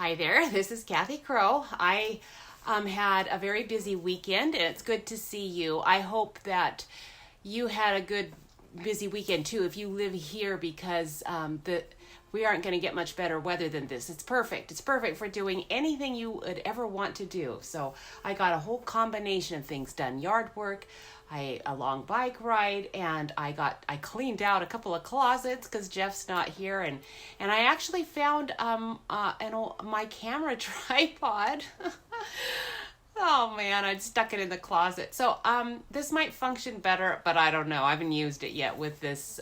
Hi there, this is Kathy Crow. I had a very busy weekend and it's good to see you. I hope that you had a good busy weekend too if you live here because we aren't going to get much better weather than this. It's perfect. It's perfect for doing anything you would ever want to do. So I got a whole combination of things done. Yard work, a long bike ride, and I cleaned out a couple of closets because Jeff's not here, and I actually found my camera tripod. Oh man, I'd stuck it in the closet. So this might function better, but I don't know. I haven't used it yet with this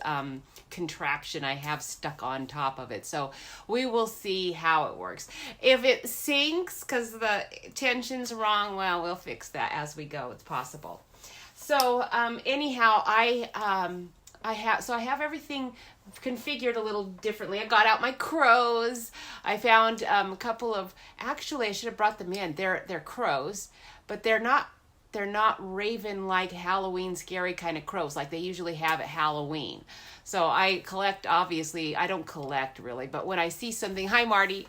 contraption I have stuck on top of it. So we will see how it works. If it sinks because the tension's wrong, well, we'll fix that as we go. It's possible. So anyhow, I have everything configured a little differently. I got out my crows. I found a couple of, actually I should have brought them in. They're crows, but they're not raven like Halloween scary kind of crows like they usually have at Halloween. So I collect, obviously, I don't collect really, but when I see something, hi Marty,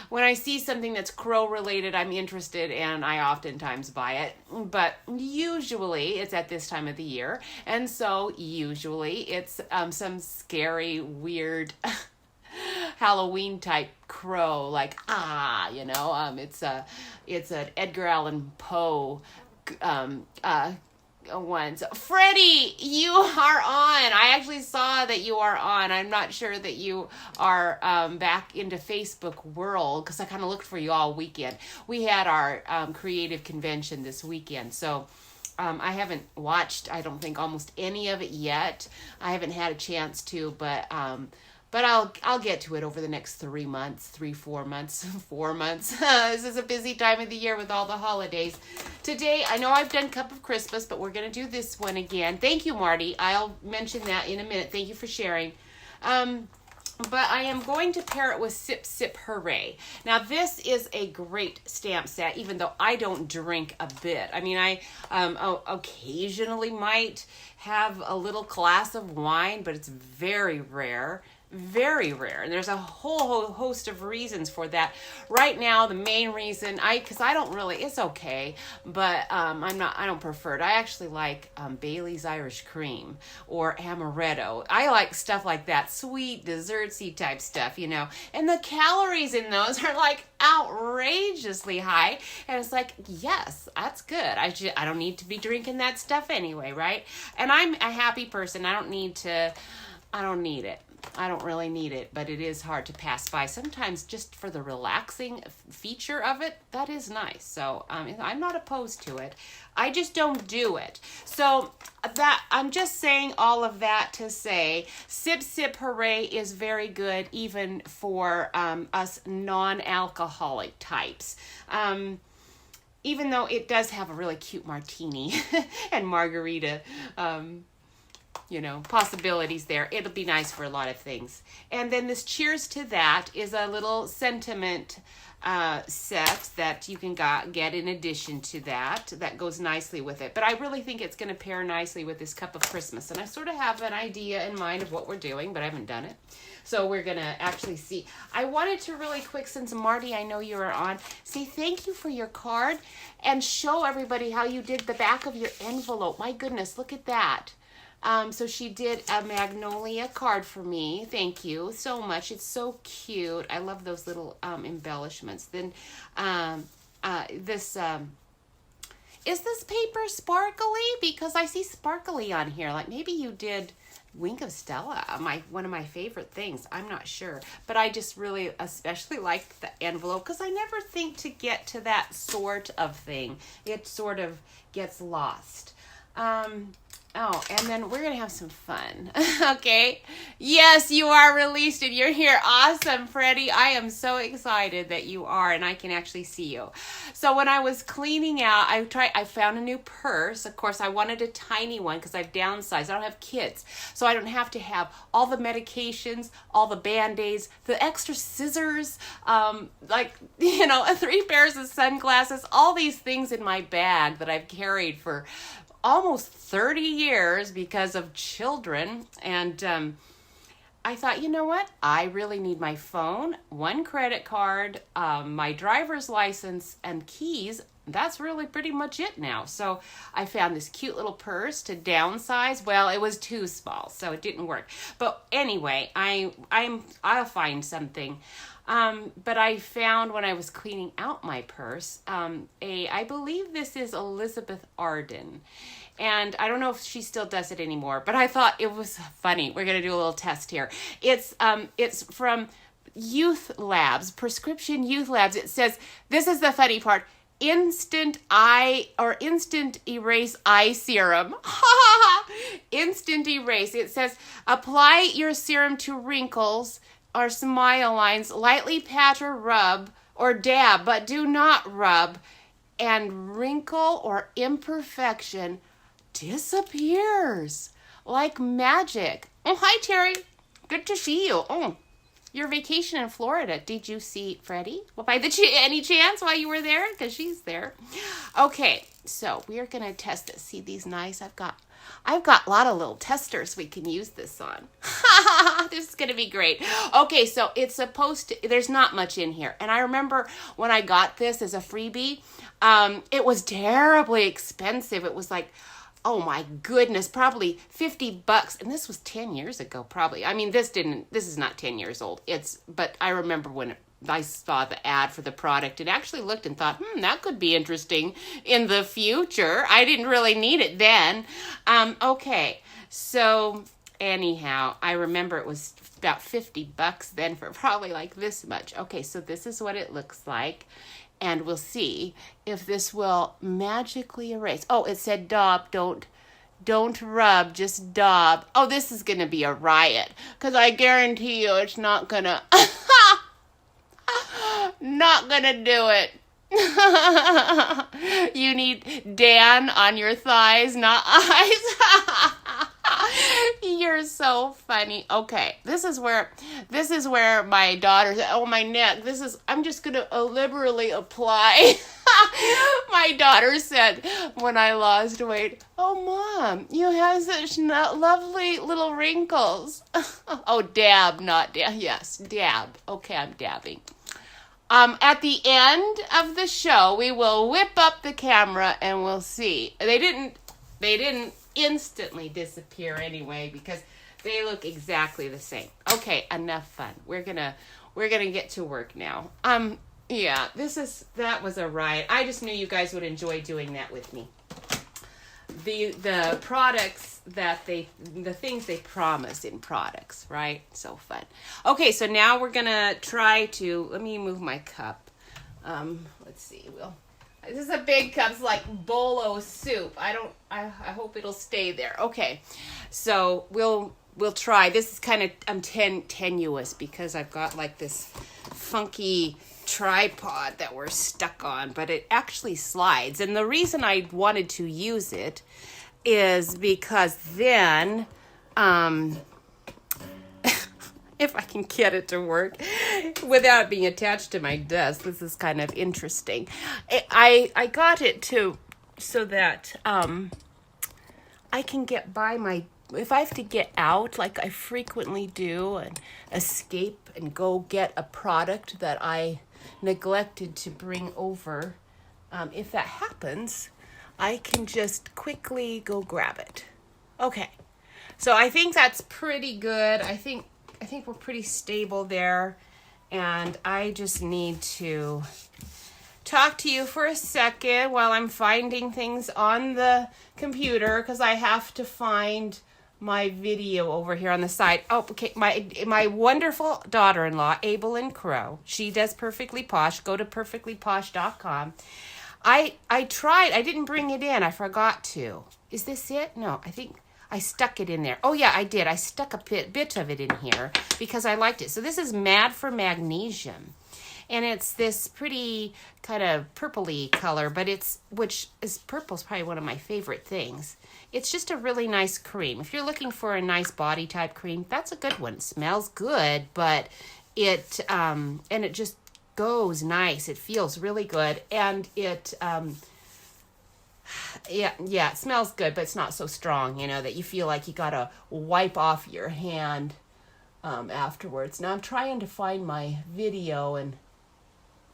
when I see something that's crow related, I'm interested and I oftentimes buy it. But usually it's at this time of the year. And so usually it's some scary, weird Halloween type crow, like, it's an Edgar Allan Poe ones. Freddie, you are on. I actually saw that you are on. I'm not sure that you are back into Facebook world because I kind of looked for you all weekend. We had our creative convention this weekend, so I haven't watched, I don't think, almost any of it yet. I haven't had a chance to, but I'll get to it over the next 4 months. 4 months. This is a busy time of the year with all the holidays. Today, I know I've done Cup of Christmas, but we're going to do this one again. Thank you, Marty. I'll mention that in a minute. Thank you for sharing. But I am going to pair it with Sip Sip Hooray. Now, this is a great stamp set, even though I don't drink a bit. I mean, I occasionally might have a little glass of wine, but it's very rare. Very rare. And there's a whole host of reasons for that. Right now, the main reason, because I don't really, it's okay, but I don't prefer it. I actually like Bailey's Irish Cream or Amaretto. I like stuff like that, sweet, dessertsy type stuff, and the calories in those are like outrageously high. And it's like, yes, that's good. I don't need to be drinking that stuff anyway, right? And I'm a happy person. I don't need it. I don't really need it, but it is hard to pass by. Sometimes just for the relaxing feature of it, that is nice. So I'm not opposed to it. I just don't do it. So that I'm just saying all of that to say Sip Sip Hooray is very good even for us non-alcoholic types. Even though it does have a really cute martini and margarita possibilities there. It'll be nice for a lot of things. And then this Cheers to That is a little sentiment set that you can get in addition to that goes nicely with it. But I really think it's going to pair nicely with this Cup of Christmas. And I sort of have an idea in mind of what we're doing, but I haven't done it. So we're going to actually see. I wanted to really quick, since Marty, I know you are on, say thank you for your card and show everybody how you did the back of your envelope. My goodness, look at that. So she did a magnolia card for me. Thank you so much. It's so cute. I love those little embellishments. Then is this paper sparkly? Because I see sparkly on here. Like maybe you did Wink of Stella, one of my favorite things. I'm not sure. But I just really especially like the envelope because I never think to get to that sort of thing. It sort of gets lost. Oh, and then we're going to have some fun. Okay. Yes, you are released and you're here. Awesome, Freddie. I am so excited that you are and I can actually see you. So when I was cleaning out, I found a new purse. Of course, I wanted a tiny one because I've downsized. I don't have kids. So I don't have to have all the medications, all the Band-Aids, the extra scissors, 3 pairs of sunglasses, all these things in my bag that I've carried for almost 30 years because of children. And I thought, you know what? I really need my phone, one credit card, my driver's license, and keys. That's really pretty much it now. So I found this cute little purse to downsize. Well, it was too small, so it didn't work. But anyway, I'll find something. But I found when I was cleaning out my purse, I believe this is Elizabeth Arden. And I don't know if she still does it anymore, but I thought it was funny. We're going to do a little test here. It's from Youth Labs, Prescription Youth Labs. It says, this is the funny part, instant erase eye serum. Instant erase. It says, apply your serum to wrinkles or smile lines, lightly pat or rub or dab, but do not rub, and wrinkle or imperfection disappears like magic. Oh, hi, Terry. Good to see you. Oh, your vacation in Florida. Did you see Freddie? Well, by any chance while you were there? Because she's there. Okay, so we are going to test this. See these nice? I've got a lot of little testers we can use this on. This is going to be great. Okay, so it's supposed to, there's not much in here. And I remember when I got this as a freebie, it was terribly expensive. It was like, oh my goodness, probably $50. And this was 10 years ago, probably. I mean, this is not 10 years old. But I remember when I saw the ad for the product and actually looked and thought, that could be interesting in the future. I didn't really need it then. Okay, so anyhow, I remember it was about $50 then for probably like this much. Okay, so this is what it looks like. And we'll see if this will magically erase. Oh, it said daub, don't rub, just daub. Oh, this is going to be a riot. Because I guarantee you it's not going to... not going to do it. You need Dan on your thighs, not eyes. You're so funny. Okay, this is where my daughter said, oh, my neck. I'm just going to liberally apply. My daughter said when I lost weight, oh, Mom, you have such lovely little wrinkles. Oh, dab, not dab. Yes, dab. Okay, I'm dabbing. At the end of the show, we will whip up the camera and we'll see. They didn't instantly disappear anyway because they look exactly the same. Okay, enough fun. We're gonna get to work now. Yeah, that was a riot. I just knew you guys would enjoy doing that with me. The products the things they promise in products, right? So fun. Okay, so now we're gonna try to, let me move my cup. Let's see, this is a big cup. It's like bolo soup. I hope it'll stay there. Okay, so we'll try. This is kind of tenuous because I've got like this funky tripod that we're stuck on, but it actually slides. And the reason I wanted to use it is because then, if I can get it to work without being attached to my desk, this is kind of interesting. I got it so that I can get by if I have to get out, like I frequently do, and escape and go get a product that I neglected to bring over, if that happens, I can just quickly go grab it. Okay, so I think that's pretty good. I think we're pretty stable there, and I just need to talk to you for a second while I'm finding things on the computer because I have to find my video over here on the side. Oh, okay. My wonderful daughter-in-law, Abelyn Crow, she does Perfectly Posh. Go to perfectlyposh.com. I tried. I didn't bring it in. I forgot to. Is this it? No, I think I stuck it in there. Oh, yeah, I did. I stuck a bit of it in here because I liked it. So this is Mad for Magnesium. And it's this pretty kind of purpley color, but purple's probably one of my favorite things. It's just a really nice cream. If you're looking for a nice body type cream, that's a good one. It smells good, but it just goes nice. It feels really good, and it it smells good, but it's not so strong, that you feel like you gotta wipe off your hand afterwards. Now I'm trying to find my video and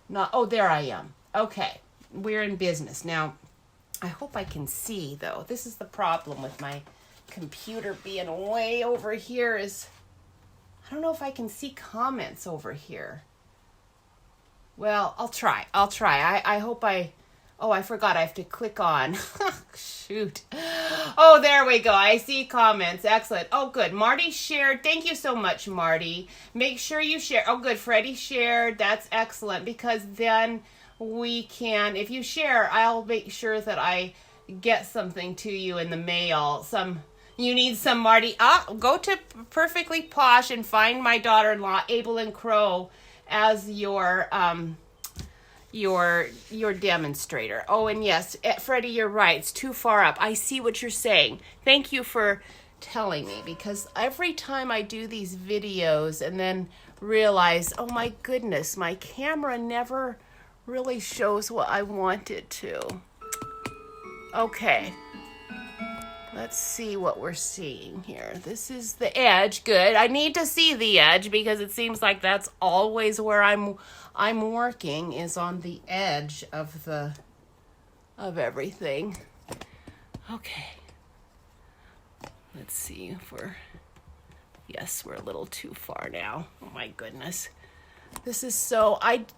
not, oh, there I am. Okay, we're in business. Now, I hope I can see, though. This is the problem with my computer being way over here is, I don't know if I can see comments over here. Well, I'll try. I hope oh, I forgot I have to click on. Shoot. Oh, there we go. I see comments. Excellent. Oh, good. Marty shared. Thank you so much, Marty. Make sure you share. Oh, good. Freddie shared. That's excellent because then we can, if you share, I'll make sure that I get something to you in the mail. You need some, Marty. Go to Perfectly Posh and find my daughter-in-law, Abel and Crow, as your demonstrator. Oh, and yes, Freddie, you're right. It's too far up. I see what you're saying. Thank you for telling me, because every time I do these videos and then realize, oh my goodness, my camera never really shows what I want it to. Okay. Let's see what we're seeing here. This is the edge. Good. I need to see the edge because it seems like that's always where I'm working, is on the edge of everything. Okay. Let's see if yes, we're a little too far now. Oh my goodness. This is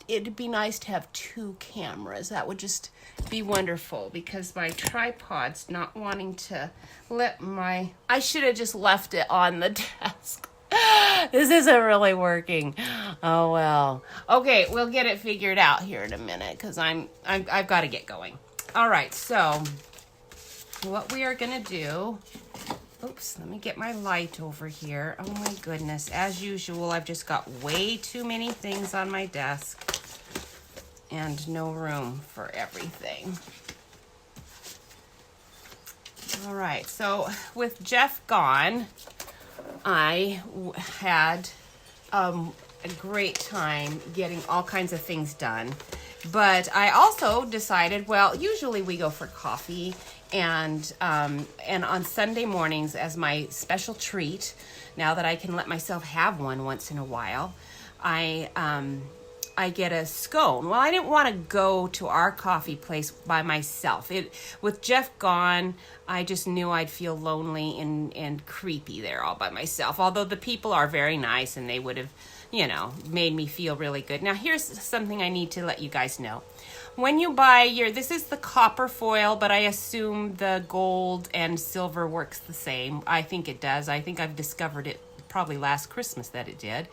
it'd be nice to have two cameras. That would just be wonderful because my tripod's not wanting to I should have just left it on the desk. This isn't really working. Oh well. Okay, we'll get it figured out here in a minute because I've got to get going. All right, so what we are gonna do. Oops, let me get my light over here. Oh my goodness. As usual, I've just got way too many things on my desk and no room for everything. All right, so with Jeff gone, I had a great time getting all kinds of things done. But I also decided, well, usually we go for coffee, and on Sunday mornings as my special treat, now that I can let myself have one once in a while, I get a scone. Well, I didn't want to go to our coffee place by myself. With Jeff gone, I just knew I'd feel lonely and creepy there all by myself. Although the people are very nice and they would have, made me feel really good. Now, here's something I need to let you guys know. When you buy this is the copper foil, but I assume the gold and silver works the same. I think it does. I think I've discovered it probably last Christmas that it did.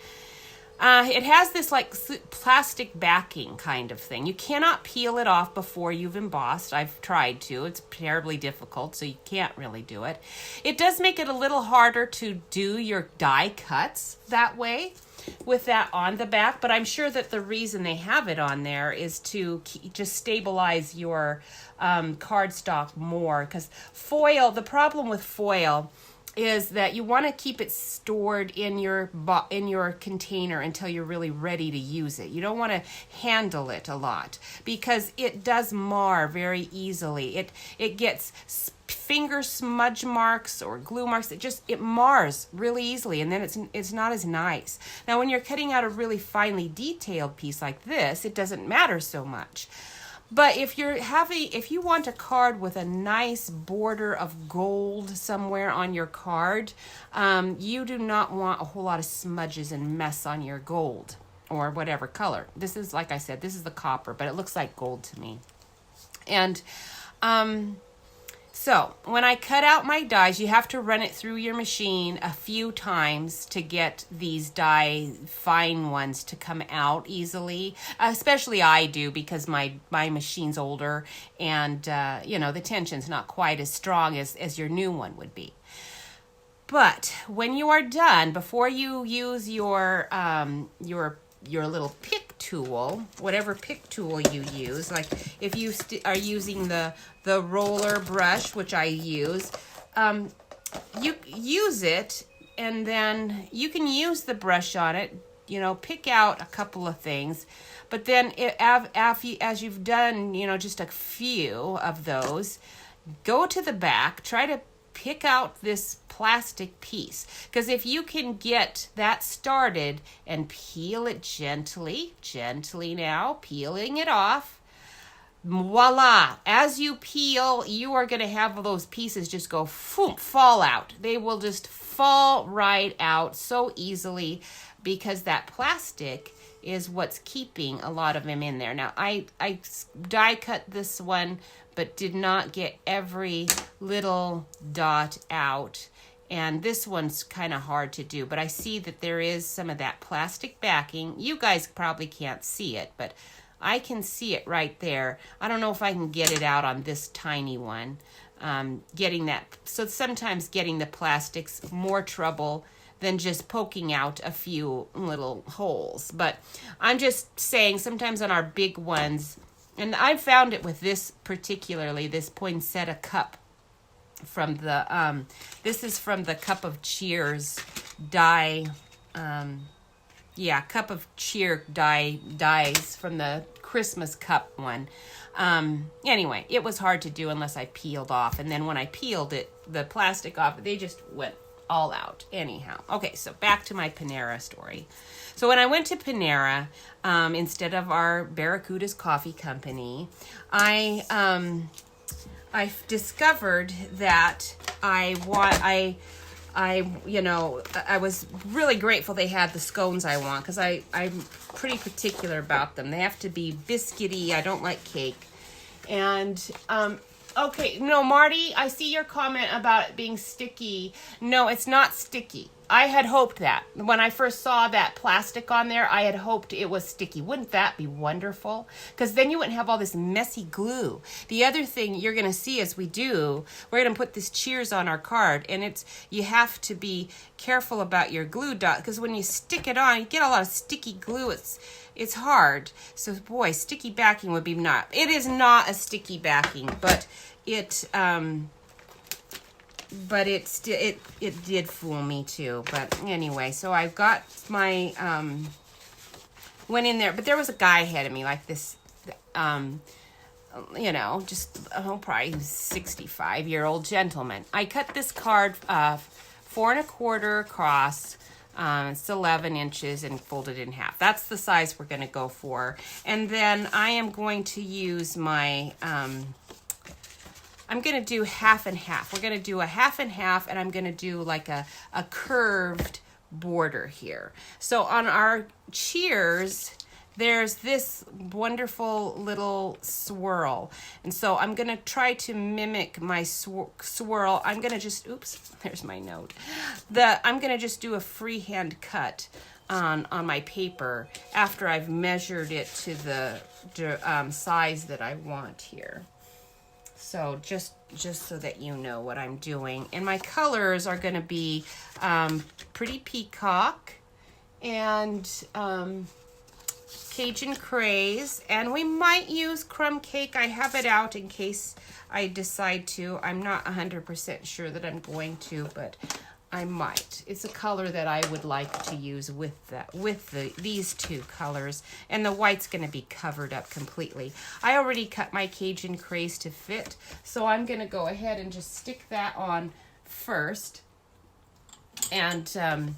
It has this like plastic backing kind of thing. You cannot peel it off before you've embossed. I've tried to. It's terribly difficult, so you can't really do it. It does make it a little harder to do your die cuts that way with that on the back, but I'm sure that the reason they have it on there is to just stabilize your cardstock more, because foil, the problem with foil is that you want to keep it stored in your container until you're really ready to use it. You don't want to handle it a lot because it does mar very easily. It gets finger smudge marks or glue marks. It mars really easily, and then it's not as nice. Now, when you're cutting out a really finely detailed piece like this, it doesn't matter so much. But if you want a card with a nice border of gold somewhere on your card, you do not want a whole lot of smudges and mess on your gold or whatever color. This is, like I said, this is the copper, but it looks like gold to me. And so when I cut out my dies, you have to run it through your machine a few times to get these die fine ones to come out easily. Especially I do, because my machine's older and the tension's not quite as strong as your new one would be. But when you are done, before you use your little pick tool, whatever pick tool you use, like if you are using the roller brush, which I use, you use it, and then you can use the brush on it, pick out a couple of things, but then as you've done, just a few of those, go to the back, try to pick out this plastic piece, because if you can get that started and peel it gently now, peeling it off, voila, as you peel, you are going to have those pieces just go fall out. They will just fall right out so easily, because that plastic is what's keeping a lot of them in there. Now, I die cut this one, but did not get every little dot out. And this one's kind of hard to do, but I see that there is some of that plastic backing. You guys probably can't see it, but I can see it right there. I don't know if I can get it out on this tiny one. Getting that, so sometimes getting the plastics more trouble than just poking out a few little holes. But I'm just saying, sometimes on our big ones, and I found it with this particularly, this poinsettia cup from the, this is from the Cup of Cheers die, Cup of Cheer dies from the Christmas cup one. Anyway, it was hard to do unless I peeled off. And then when I peeled it, the plastic off, they just went all out anyhow. Okay, so back to my Panera story. So when I went to Panera, instead of our Barracuda's Coffee Company, I discovered that I was really grateful they had the scones I want, because I'm pretty particular about them. They have to be biscuity. I don't like cake. And okay, no, Marty, I see your comment about it being sticky. No, it's not sticky. I had hoped that. When I first saw that plastic on there, I had hoped it was sticky. Wouldn't that be wonderful? Because then you wouldn't have all this messy glue. The other thing you're going to see as we do, we're going to put this Cheers on our card, and you have to be careful about your glue dot, because when you stick it on, you get a lot of sticky glue. It's hard. So boy, sticky backing would be not. It is not a sticky backing, but it did fool me too. But anyway, so I got my went in there, but there was a guy ahead of me, like this probably 65-year-old gentleman. I cut this card 4 1/4 across. It's 11 inches and folded in half. That's the size we're going to go for. And then I am going to use my I'm going to do half and half. We're going to do a half and half, and I'm going to do like a curved border here. So on our Cheers, there's this wonderful little swirl. And so I'm going to try to mimic my swirl. I'm going to just, there's my note. I'm going to just do a freehand cut on my paper after I've measured it to the size that I want here. So just so that you know what I'm doing. And my colors are going to be Pretty Peacock and Cajun Craze. And we might use Crumb Cake. I have it out in case I decide to. I'm not 100% sure that I'm going to, but I might. It's a color that I would like to use with these two colors, and the white's going to be covered up completely. I already cut my Cajun Craze to fit, so I'm going to go ahead and just stick that on first, and then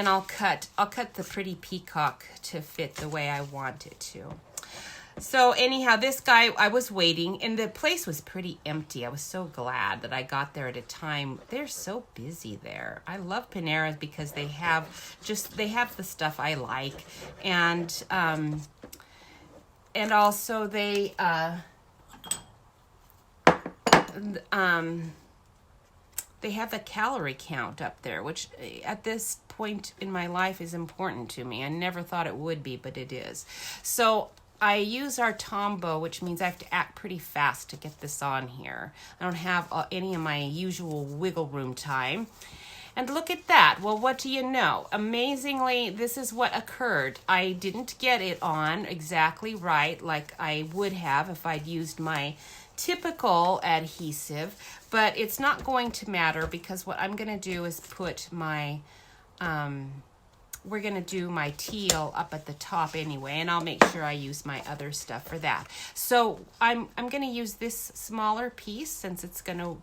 I'll cut the Pretty Peacock to fit the way I want it to. So anyhow, this guy, I was waiting, and the place was pretty empty. I was so glad that I got there at a time. They're so busy there. I love Panera's because they have the stuff I like, and also they have the calorie count up there, which at this point in my life is important to me. I never thought it would be, but it is. So I use our Tombow, which means I have to act pretty fast to get this on here. I don't have any of my usual wiggle room time. And look at that. Well, what do you know? Amazingly, this is what occurred. I didn't get it on exactly right like I would have if I'd used my typical adhesive, but it's not going to matter because what I'm going to do is put my we're going to do my teal up at the top anyway, and I'll make sure I use my other stuff for that. So I'm going to use this smaller piece since it's going to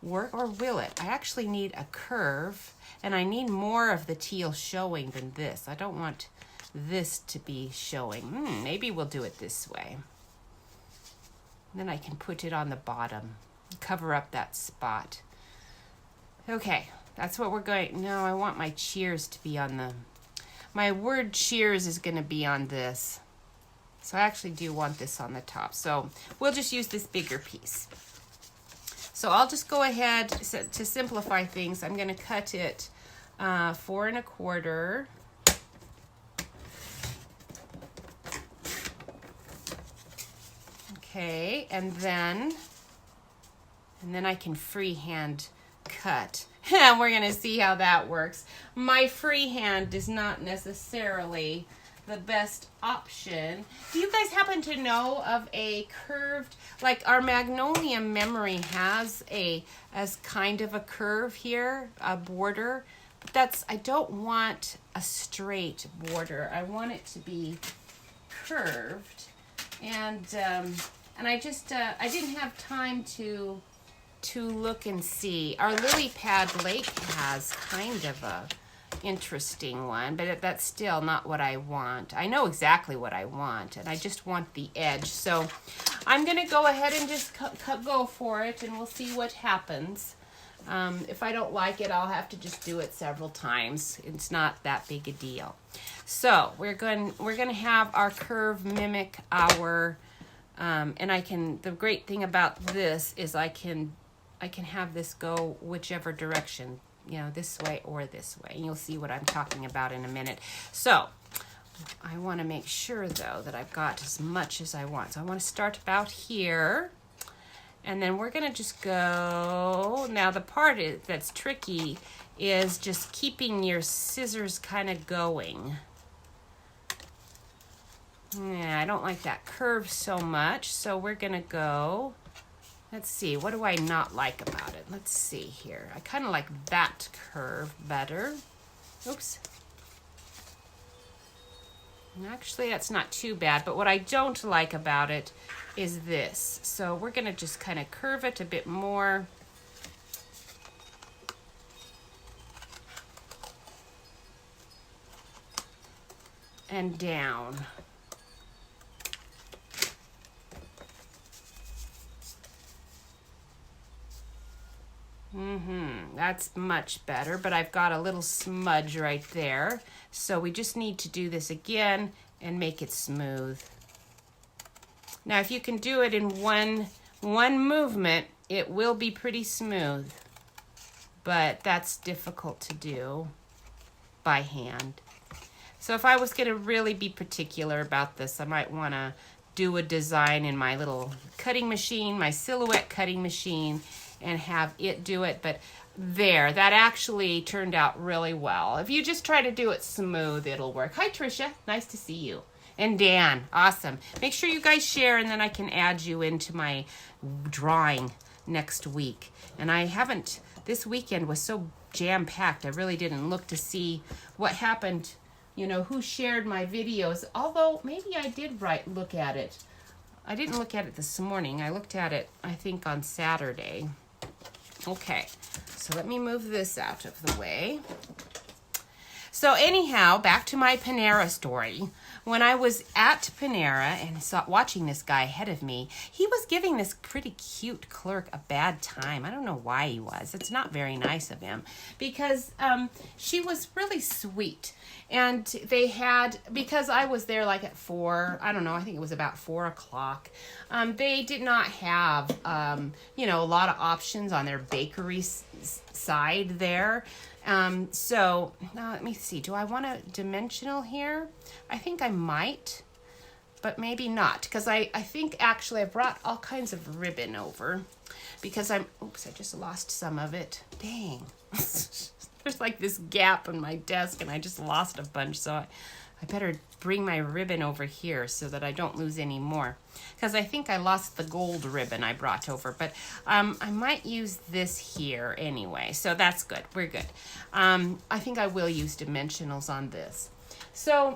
work, or will it? I actually need a curve, and I need more of the teal showing than this. I don't want this to be showing. Maybe we'll do it this way. And then I can put it on the bottom, cover up that spot. Okay, that's what we're going. No, I want my cheers to be on the, my word cheers is going to be on this. So I actually do want this on the top. So we'll just use this bigger piece. So I'll just go ahead, to simplify things, I'm going to cut it 4 1/4. Okay, and then I can freehand cut. And we're going to see how that works. My freehand is not necessarily the best option. Do you guys happen to know of a curved, like our Magnolia Memory has as kind of a curve here, a border, but that's, I don't want a straight border. I want it to be curved. And I just, I didn't have time to look and see. Our Lily Pad Lake has kind of a interesting one, but that's still not what I want. I know exactly what I want, and I just want the edge. So I'm going to go ahead and just go for it, and we'll see what happens. If I don't like it, I'll have to just do it several times. It's not that big a deal. So we're going to have our curve mimic our, and the great thing about this is I can have this go whichever direction, you know, this way or this way. And you'll see what I'm talking about in a minute. So I want to make sure, though, that I've got as much as I want. So I want to start about here. And then we're going to just go. Now, the part that's tricky is just keeping your scissors kind of going. Yeah, I don't like that curve so much. So we're going to go. Let's see, what do I not like about it? Let's see here. I kind of like that curve better. Oops. Actually, that's not too bad, but what I don't like about it is this. So we're going to just kind of curve it a bit more. And down. That's much better, but I've got a little smudge right there. So we just need to do this again and make it smooth. Now, if you can do it in one movement, it will be pretty smooth, but that's difficult to do by hand. So if I was going to really be particular about this, I might want to do a design in my little cutting machine, my silhouette cutting machine, and have it do it. But there, that actually turned out really well. If you just try to do it smooth, it'll work. Hi, Tricia. Nice to see you. And Dan, awesome. Make sure you guys share, and then I can add you into my drawing next week. And I haven't, this weekend was so jam-packed, I really didn't look to see what happened, you know, who shared my videos. Although, maybe I did look at it. I didn't look at it this morning. I looked at it, I think, on Saturday. Okay, so let me move this out of the way. So anyhow, back to my Panera story. When I was at Panera and watching this guy ahead of me, he was giving this pretty cute clerk a bad time. I don't know why he was. It's not very nice of him, because she was really sweet. And they had, because I was there like at 4, I don't know, I think it was about 4 o'clock. They did not have, you know, a lot of options on their bakery side there. So now let me see. Do I want a dimensional here? I think I might, but maybe not, because I think actually I brought all kinds of ribbon over, because oops, I just lost some of it. Dang. There's like this gap in my desk and I just lost a bunch. So I better bring my ribbon over here so that I don't lose any more. Because I think I lost the gold ribbon I brought over. But I might use this here anyway. So that's good. We're good. I think I will use dimensionals on this. So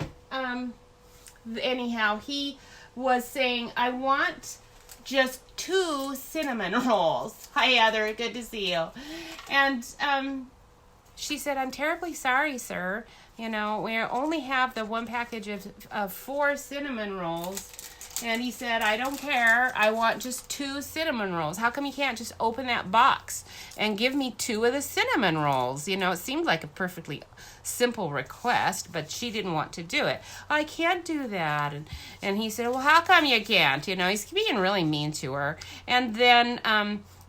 anyhow, he was saying, I want just 2 cinnamon rolls. Hi, Heather. Good to see you. And she said, I'm terribly sorry, sir. You know, we only have the 1 package of 4 cinnamon rolls. And he said, I don't care. I want just 2 cinnamon rolls. How come you can't just open that box and give me 2 of the cinnamon rolls? You know, it seemed like a perfectly simple request, but she didn't want to do it. I can't do that. And he said, well, how come you can't? You know, he's being really mean to her. And then,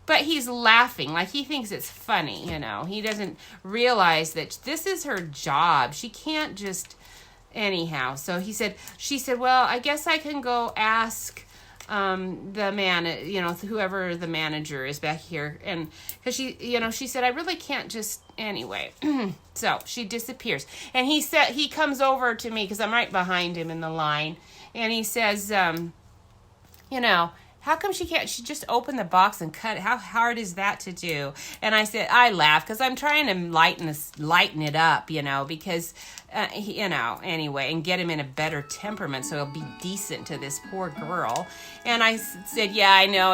but he's laughing like he thinks it's funny, you know. He doesn't realize that this is her job. She can't just... Anyhow, so she said, well, I guess I can go ask the man, you know, whoever the manager is back here. And because she said, I really can't just, anyway. So she disappears. And he comes over to me because I'm right behind him in the line. And he says, you know, how come she just open the box and cut it? How hard is that to do? And I said, I laugh because I'm trying to lighten it up, you know, because, you know, anyway, and get him in a better temperament so he'll be decent to this poor girl. And I said, yeah, I know.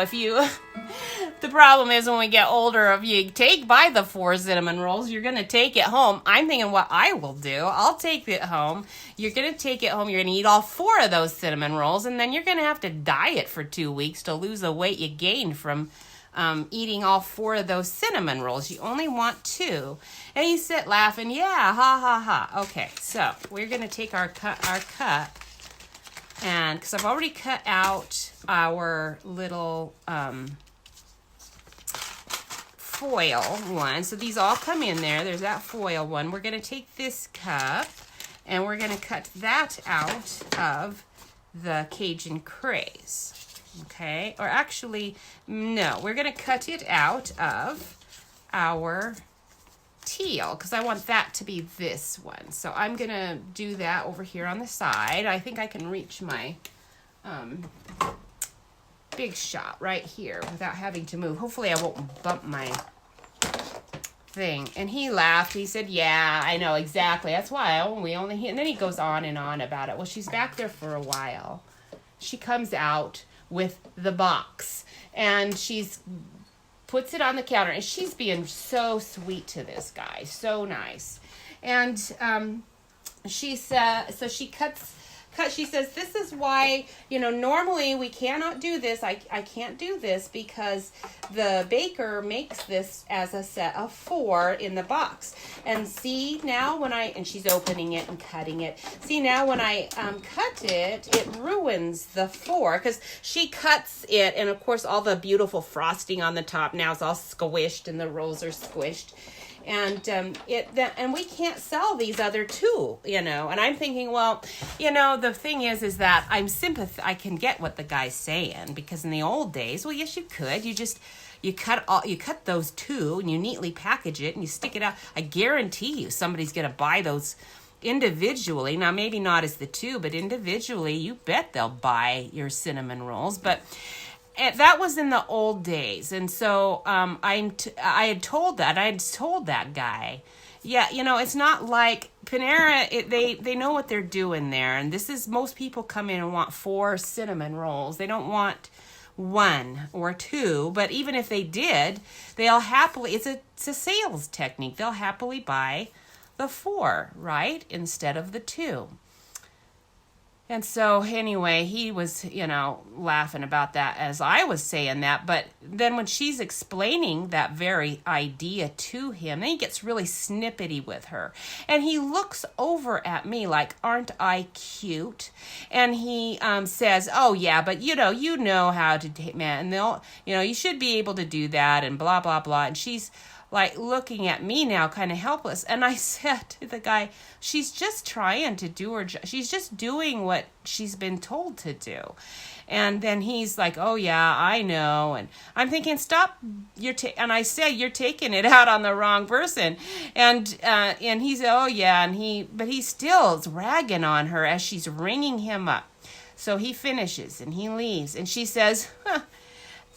The problem is when we get older, if you buy the 4 cinnamon rolls, you're going to take it home. I'm thinking what I will do. I'll take it home. You're going to take it home. You're going to eat all 4 of those cinnamon rolls, and then you're going to have to diet for 2 weeks to lose the weight you gained from eating all 4 of those cinnamon rolls. You only want 2. And he said laughing, yeah, ha, ha, ha. Okay, so we're going to take our cut. And because I've already cut out our little foil one. So these all come in there. There's that foil one. We're going to take this cup and we're going to cut that out of the Cajun Craze. Okay, or actually, no, we're going to cut it out of our teal because I want that to be this one. So I'm going to do that over here on the side. I think I can reach my big shot right here without having to move. Hopefully I won't bump my thing. And he laughed. He said, yeah, I know exactly. That's why we only, and then he goes on and on about it. Well, she's back there for a while. She comes out with the box and puts it on the counter, and she's being so sweet to this guy, so nice. And she said, so she she says, this is why, you know, normally we cannot do this. I can't do this because the baker makes this as a set of 4 in the box. And see now and she's opening it and cutting it. See now when I cut it, it ruins the 4 because she cuts it. And of course, all the beautiful frosting on the top now is all squished and the rolls are squished. And and we can't sell these other 2, you know. And I'm thinking, well, you know, the thing is that I can get what the guy's saying because in the old days, well, yes, you could. You cut those 2 and you neatly package it and you stick it out. I guarantee you somebody's going to buy those individually. Now, maybe not as the 2, but individually, you bet they'll buy your cinnamon rolls. But that was in the old days. And so I had told that guy, yeah, you know, it's not like Panera, they know what they're doing there. And this is, most people come in and want 4 cinnamon rolls. They don't want 1 or 2, but even if they did, they'll happily, it's a sales technique. They'll happily buy the 4, right? Instead of the 2. And so anyway, he was, you know, laughing about that as I was saying that. But then when she's explaining that very idea to him, then he gets really snippety with her. And he looks over at me like, aren't I cute? And he says, oh, yeah, but, you know how to take, man. And they'll, you know, you should be able to do that and blah, blah, blah. And she's like looking at me now, kind of helpless. And I said to the guy, she's just trying to do her job. She's just doing what she's been told to do. And then he's like, oh yeah, I know. And I'm thinking, stop. And I said, you're taking it out on the wrong person. And he said, oh yeah. But he still is ragging on her as she's ringing him up. So he finishes and he leaves. And she says,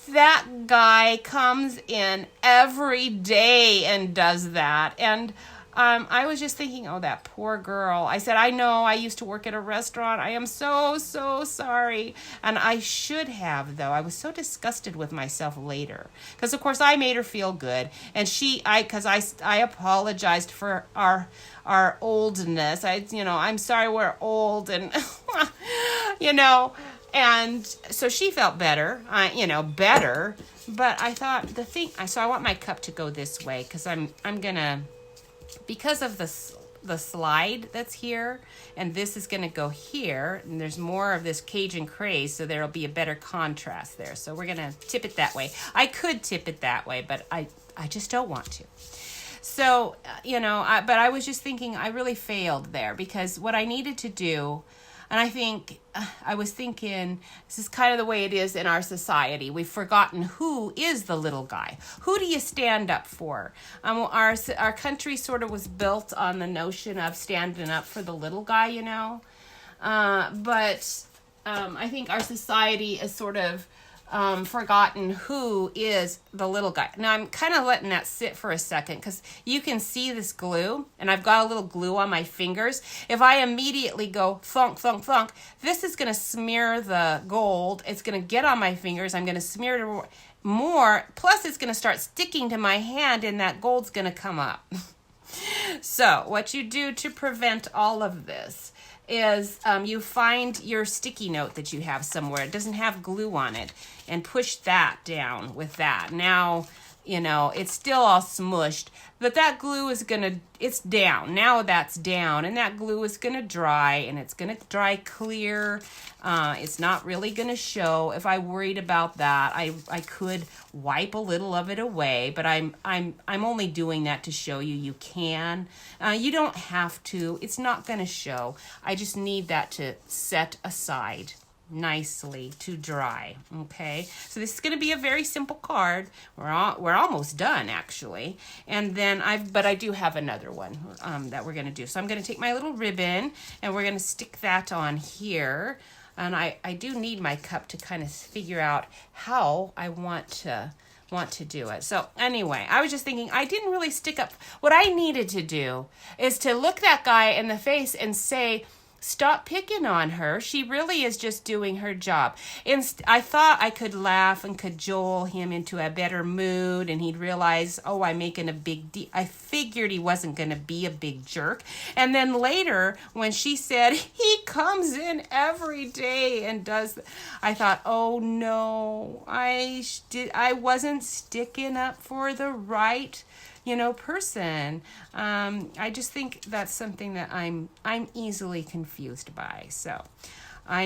that guy comes in every day and does that. And I was just thinking, oh, that poor girl. I said, I know, I used to work at a restaurant. I am so, so sorry. And I should have, though. I was so disgusted with myself later. Because, of course, I made her feel good. And I apologized for our oldness. I'm sorry we're old. And, and so she felt better, better. But I thought so I want my cup to go this way because I'm going to, because of the slide that's here, and this is going to go here, and there's more of this Cajun craze, so there'll be a better contrast there. So we're going to tip it that way. I could tip it that way, but I just don't want to. So, but I was just thinking I really failed there because what I needed to do, and I was thinking, this is kind of the way it is in our society. We've forgotten who is the little guy. Who do you stand up for? Our country sort of was built on the notion of standing up for the little guy, But I think our society is sort of forgotten who is the little guy. Now, I'm kind of letting that sit for a second because you can see this glue, and I've got a little glue on my fingers. If I immediately go thunk, thunk, thunk, this is going to smear the gold. It's going to get on my fingers. I'm going to smear it more. Plus, it's going to start sticking to my hand, and that gold's going to come up. So, what you do to prevent all of this is you find your sticky note that you have somewhere. It doesn't have glue on it. And push that down with that. Now, it's still all smushed. But that glue it's down. Now that's down. And that glue is going to dry. And it's going to dry clear. It's not really going to show. If I worried about that, I could wipe a little of it away. But I'm only doing that to show you can. You don't have to. It's not going to show. I just need that to set aside nicely to dry. Okay, so this is going to be a very simple card. We're almost done actually, and then I do have another one that we're going to do. So I'm going to take my little ribbon and we're going to stick that on here, and I do need my cup to kind of figure out how I want to do it. So anyway, I was just thinking I didn't really stick up. What I needed to do is to look that guy in the face and say, stop picking on her. She really is just doing her job. I thought I could laugh and cajole him into a better mood, and he'd realize, oh, I'm making a big deal. I figured he wasn't going to be a big jerk. And then later, when she said, he comes in every day and does, I thought, oh no, I wasn't sticking up for the right person. I just think that's something that I'm easily confused by. So I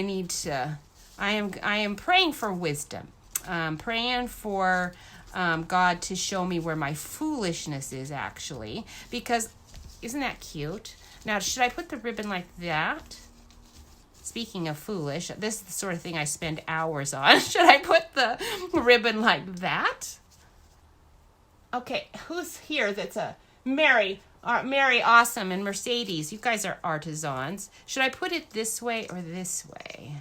am praying for wisdom. Praying for God to show me where my foolishness is actually, because isn't that cute? Now, should I put the ribbon like that? Speaking of foolish, this is the sort of thing I spend hours on. Should I put the ribbon like that? Okay, who's here that's a Mary, Awesome, and Mercedes? You guys are artisans. Should I put it this way or this way?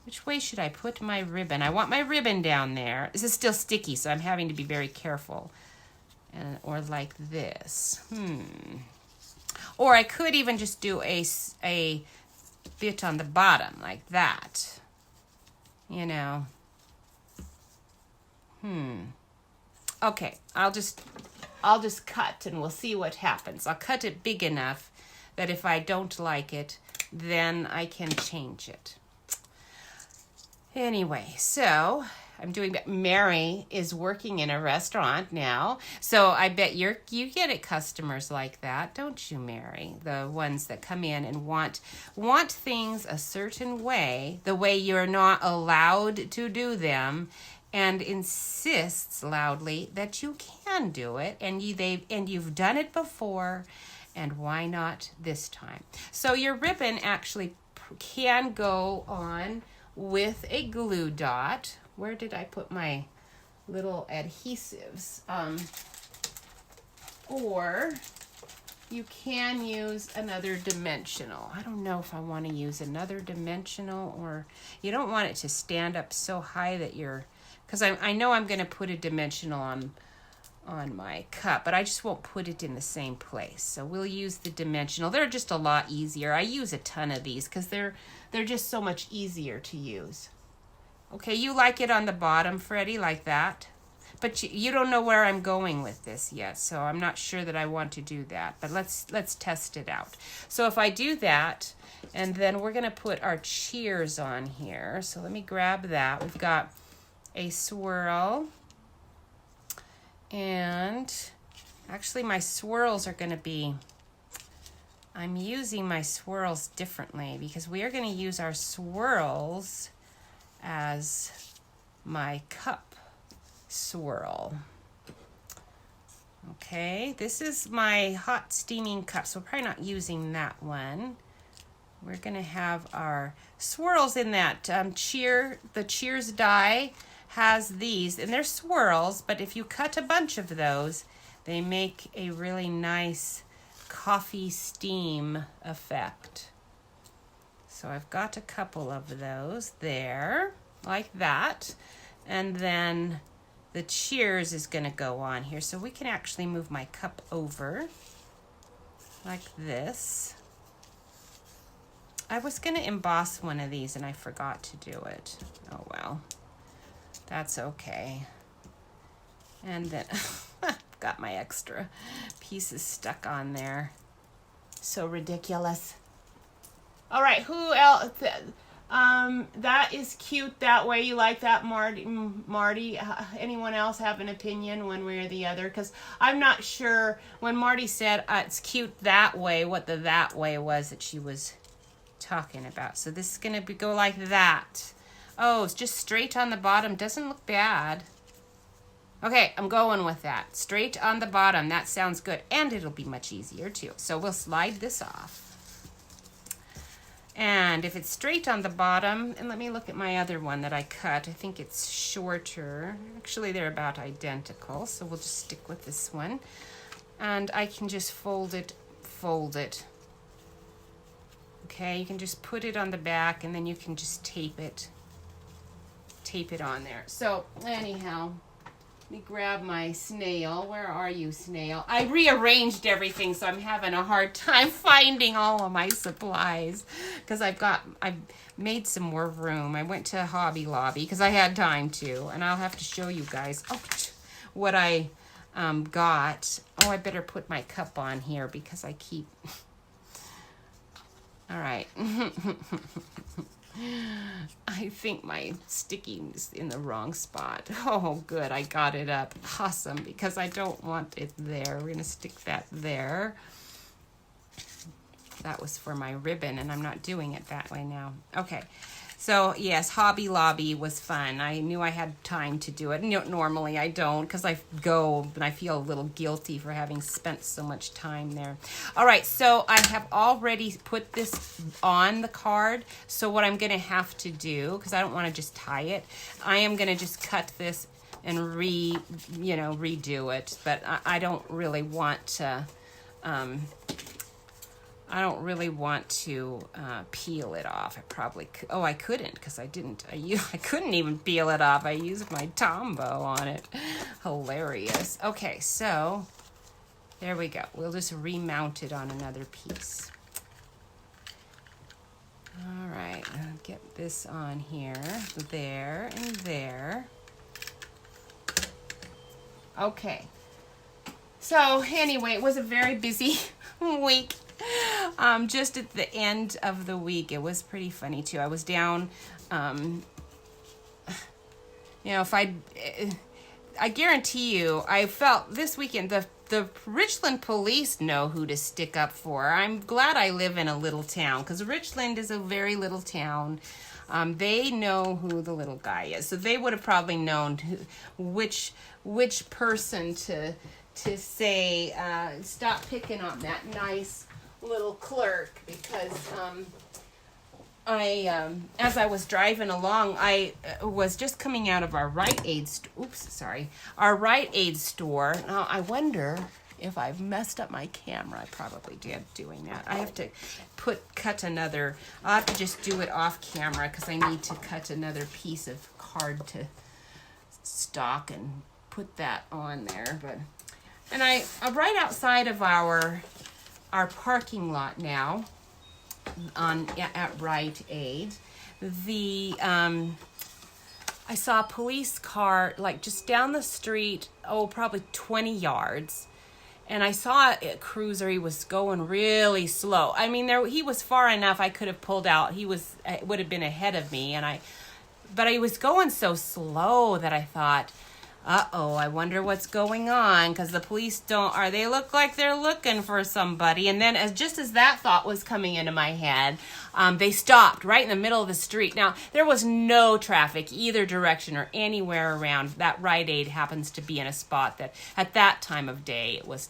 Which way should I put my ribbon? I want my ribbon down there. This is still sticky, so I'm having to be very careful. Or like this. Or I could even just do a bit on the bottom, like that. Okay, I'll just cut and we'll see what happens. I'll cut it big enough that if I don't like it, then I can change it. Anyway, so I'm doing that. Mary is working in a restaurant now, so I bet you get it customers like that, don't you, Mary? The ones that come in and want things a certain way, the way you're not allowed to do them, and insists loudly that you can do it, and you've done it before, and why not this time? So your ribbon actually can go on with a glue dot. Where did I put my little adhesives? Or you can use another dimensional. I don't know if I want to use another dimensional, or you don't want it to stand up so high that because I know I'm going to put a dimensional on my cup, but I just won't put it in the same place. So we'll use the dimensional. They're just a lot easier. I use a ton of these because they're just so much easier to use. Okay, you like it on the bottom, Freddie, like that? But you don't know where I'm going with this yet, so I'm not sure that I want to do that. But let's test it out. So if I do that, and then we're going to put our cheers on here. So let me grab that. We've got a swirl. And actually my swirls are going to be, I'm using my swirls differently because we are going to use our swirls as my cup swirl. Okay, this is my hot steaming cup, so we're probably not using that one. We're going to have our swirls in that the cheers die has these, and they're swirls, but if you cut a bunch of those, they make a really nice coffee steam effect. So I've got a couple of those there, like that, and then the cheers is going to go on here. So we can actually move my cup over like this. I was going to emboss one of these and I forgot to do it. Oh well, that's okay. And then got my extra pieces stuck on there. So ridiculous. All right, who else? That is cute that way. You like that, Marty? Anyone else have an opinion one way or the other? Because I'm not sure when Marty said it's cute that way, what the that way was that she was talking about. So this is going to go like that. Oh, it's just straight on the bottom. Doesn't look bad. Okay, I'm going with that. Straight on the bottom. That sounds good. And it'll be much easier too. So we'll slide this off. And if it's straight on the bottom, and let me look at my other one that I cut. I think it's shorter. Actually, they're about identical. So we'll just stick with this one. And I can just fold it. Okay, you can just put it on the back and then you can just tape it on there. So anyhow, let me grab my snail. Where are you, snail? I rearranged everything, so I'm having a hard time finding all of my supplies because I've made some more room. I went to Hobby Lobby because I had time to, and I'll have to show you guys what I got. Oh, I better put my cup on here because I keep... All right. I think my sticking's in the wrong spot. Oh, good. I got it up. Awesome. Because I don't want it there. We're going to stick that there. That was for my ribbon, and I'm not doing it that way now. Okay. So, yes, Hobby Lobby was fun. I knew I had time to do it. Normally I don't because I go and I feel a little guilty for having spent so much time there. All right, so I have already put this on the card. So what I'm going to have to do, because I don't want to just tie it, I am going to just cut this and redo it. But I don't really want to... peel it off. I probably could. Oh, I couldn't because I didn't. I couldn't even peel it off. I used my Tombow on it. Hilarious. Okay, so there we go. We'll just remount it on another piece. All right, I'll get this on here, there, and there. Okay. So anyway, it was a very busy week. Just at the end of the week, it was pretty funny too. I was down, I guarantee you, I felt this weekend the Richland police know who to stick up for. I'm glad I live in a little town because Richland is a very little town. They know who the little guy is, so they would have probably known which person to say stop picking on that nice little clerk, because as I was driving along, I was just coming out of our Rite Aid store. Now I wonder if I've messed up my camera. I probably did doing that. I have to I'll have to just do it off camera because I need to cut another piece of card to stock and put that on there. And I'm right outside of our parking lot now at Rite Aid. I saw a police car like just down the street, probably 20 yards. And I saw a cruiser. He was going really slow. I mean, he was far enough I could have pulled out. Would have been ahead of me, but he was going so slow that I thought, I wonder what's going on, because the police they look like they're looking for somebody. And then just as that thought was coming into my head, they stopped right in the middle of the street. Now, there was no traffic either direction or anywhere around. That Rite Aid happens to be in a spot that at that time of day it was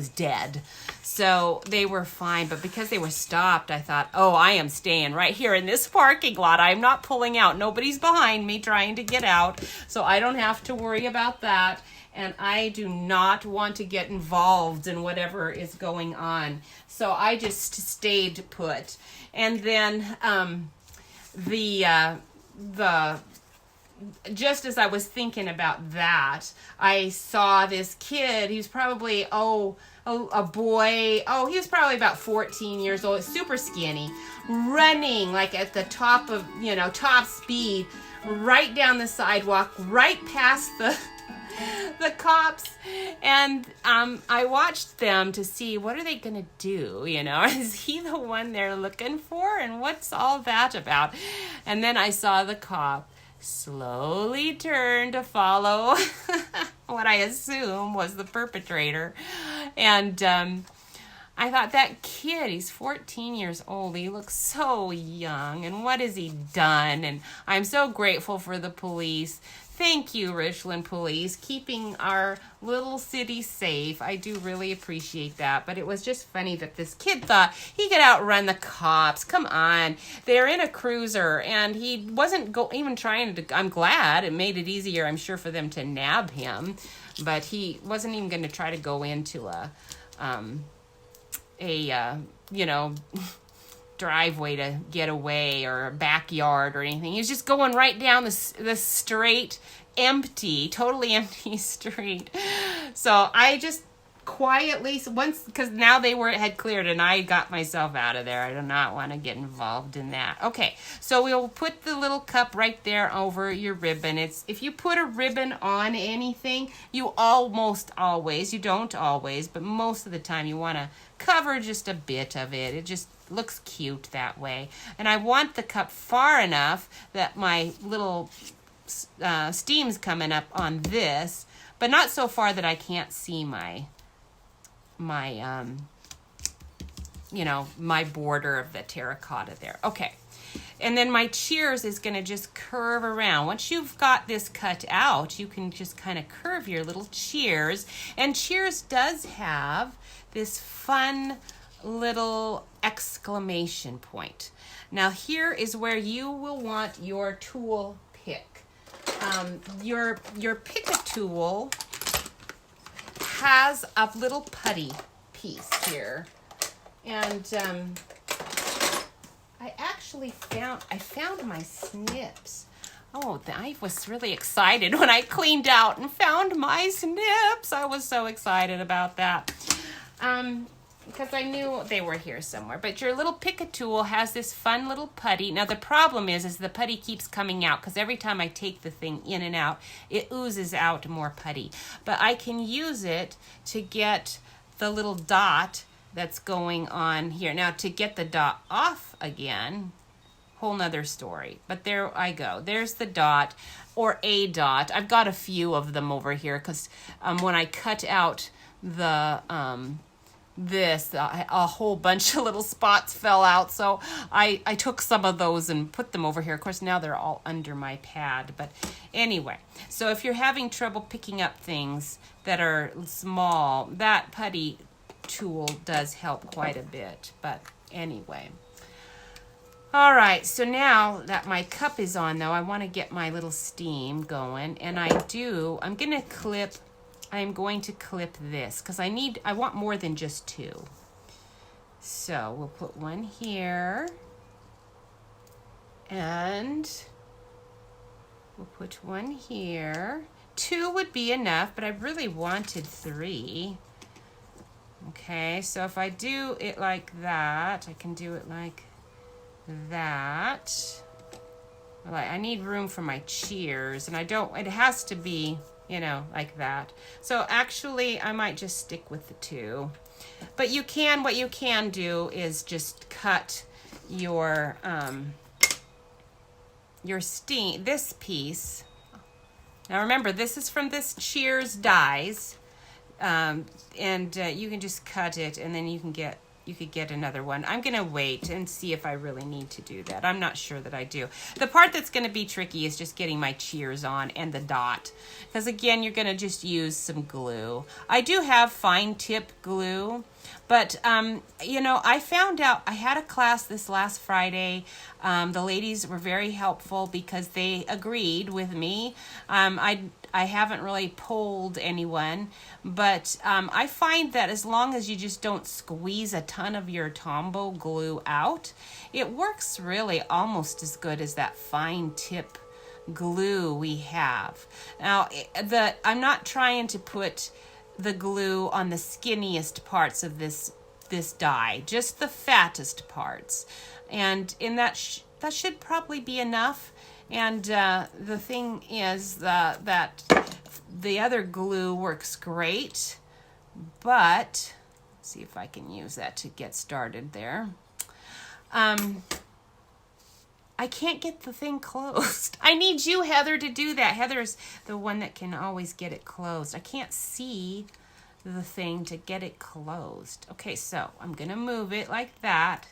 dead. So they were fine, but because they were stopped, I thought, I am staying right here in this parking lot. I'm not pulling out. Nobody's behind me trying to get out, so I don't have to worry about that. And I do not want to get involved in whatever is going on. So I just stayed put. And then just as I was thinking about that, I saw this kid. He was probably a boy. He was probably about 14 years old, super skinny, running like at the top of, top speed, right down the sidewalk, right past the cops. And I watched them to see, what are they going to do? Is he the one they're looking for? And what's all that about? And then I saw the cop slowly turn to follow what I assume was the perpetrator. And I thought, that kid, he's 14 years old. He looks so young. And what has he done? And I'm so grateful for the police. Thank you, Richland Police, keeping our little city safe. I do really appreciate that. But it was just funny that this kid thought he could outrun the cops. Come on. They're in a cruiser, and he wasn't even trying to. I'm glad it made it easier, I'm sure, for them to nab him. But he wasn't even going to try to go into a driveway to get away, or a backyard or anything. He was just going right down the straight, totally empty street. So I just quietly, because now had cleared and I got myself out of there. I do not want to get involved in that. Okay, so we'll put the little cup right there over your ribbon. If you put a ribbon on anything, you don't always, but most of the time you want to cover just a bit of it. It just looks cute that way. And I want the cup far enough that my little steam's coming up on this, but not so far that I can't see my border of the terracotta there. Okay. And then my cheers is going to just curve around. Once you've got this cut out, you can just kind of curve your little cheers. And cheers does have this fun little exclamation point. Now here is where you will want your tool pick. Your pick a tool has a little putty piece here, and I found my snips. I was really excited when I cleaned out and found my snips. I was so excited about that. Because I knew they were here somewhere. But your little pick-a tool has this fun little putty. Now the problem is the putty keeps coming out, because every time I take the thing in and out, it oozes out more putty. But I can use it to get the little dot that's going on here. Now to get the dot off again, whole nother story. But there I go. There's the dot, or a dot. I've got a few of them over here because when I cut out the a whole bunch of little spots fell out, so I took some of those and put them over here. Of course, now they're all under my pad, but anyway, so if you're having trouble picking up things that are small, that putty tool does help quite a bit. But anyway, all right, so now that my cup is on, though, I want to get my little steam going, and I'm going to clip this because I want more than just two. So we'll put one here, and we'll put one here. 2 would be enough, but I really wanted 3. Okay, so if I do it like that, I can do it like that. I need room for my cheers, and it has to be, like that. So actually, I might just stick with the 2. But what you can do is just cut your this piece. Now remember, this is from this Cheers dies, and you can just cut it, and then you could get another one. I'm going to wait and see if I really need to do that. I'm not sure that I do. The part that's going to be tricky is just getting my cheers on and the dot. Because again, you're going to just use some glue. I do have fine tip glue, but I found out, I had a class this last Friday. The ladies were very helpful because they agreed with me. I haven't really polled anyone, but I find that as long as you just don't squeeze a ton of your Tombow glue out, it works really almost as good as that fine tip glue we have. Now, I'm not trying to put the glue on the skinniest parts of this die, just the fattest parts, and in that should probably be enough. And the thing is that the other glue works great, but let's see if I can use that to get started there. I can't get the thing closed. I need you, Heather, to do that. Heather's the one that can always get it closed. I can't see the thing to get it closed. Okay, so I'm going to move it like that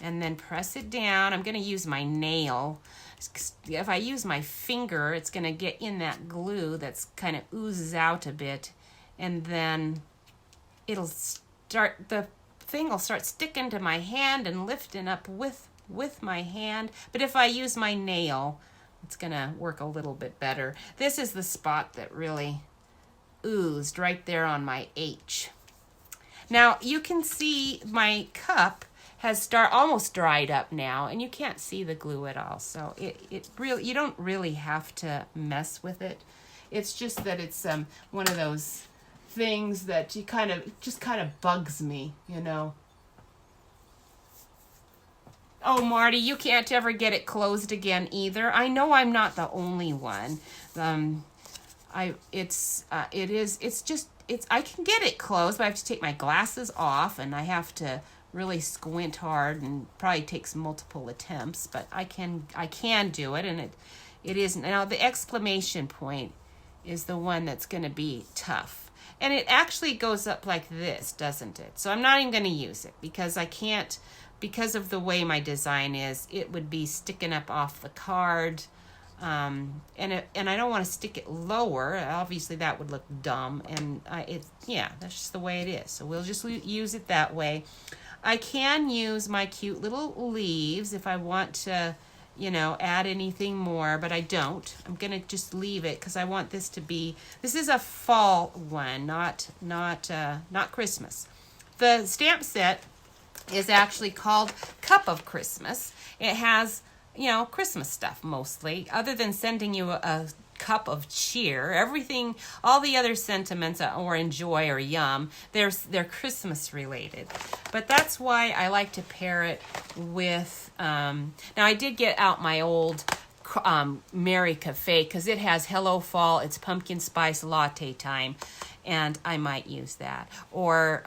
and then press it down. I'm going to use my nail. If I use my finger, it's going to get in that glue that's kind of oozes out a bit, and then the thing will start sticking to my hand and lifting up with my hand. But if I use my nail, it's going to work a little bit better. This is the spot that really oozed right there on my H. Now you can see my cup has almost dried up now, and you can't see the glue at all. So it really, you don't really have to mess with it. It's just that it's one of those things that kind of bugs me, Oh, Marty, you can't ever get it closed again either. I know I'm not the only one. I can get it closed, but I have to take my glasses off, and I have to really squint hard, and probably takes multiple attempts, but I can do it, and it isn't. Now the exclamation point is the one that's going to be tough, and it actually goes up like this, doesn't it? So I'm not even going to use it because I can't, because of the way my design is. It would be sticking up off the card, and I don't want to stick it lower. Obviously that would look dumb, and that's just the way it is. So we'll just use it that way. I can use my cute little leaves if I want to, add anything more, but I don't. I'm going to just leave it because I want this is a fall one, not Christmas. The stamp set is actually called Cup of Christmas. It has, Christmas stuff mostly, other than sending you a cup of cheer. Everything, all the other sentiments or enjoy or yum, they're Christmas related. But that's why I like to pair it with, now I did get out my old Mary Cafe because it has Hello Fall, it's pumpkin spice latte time, and I might use that. Or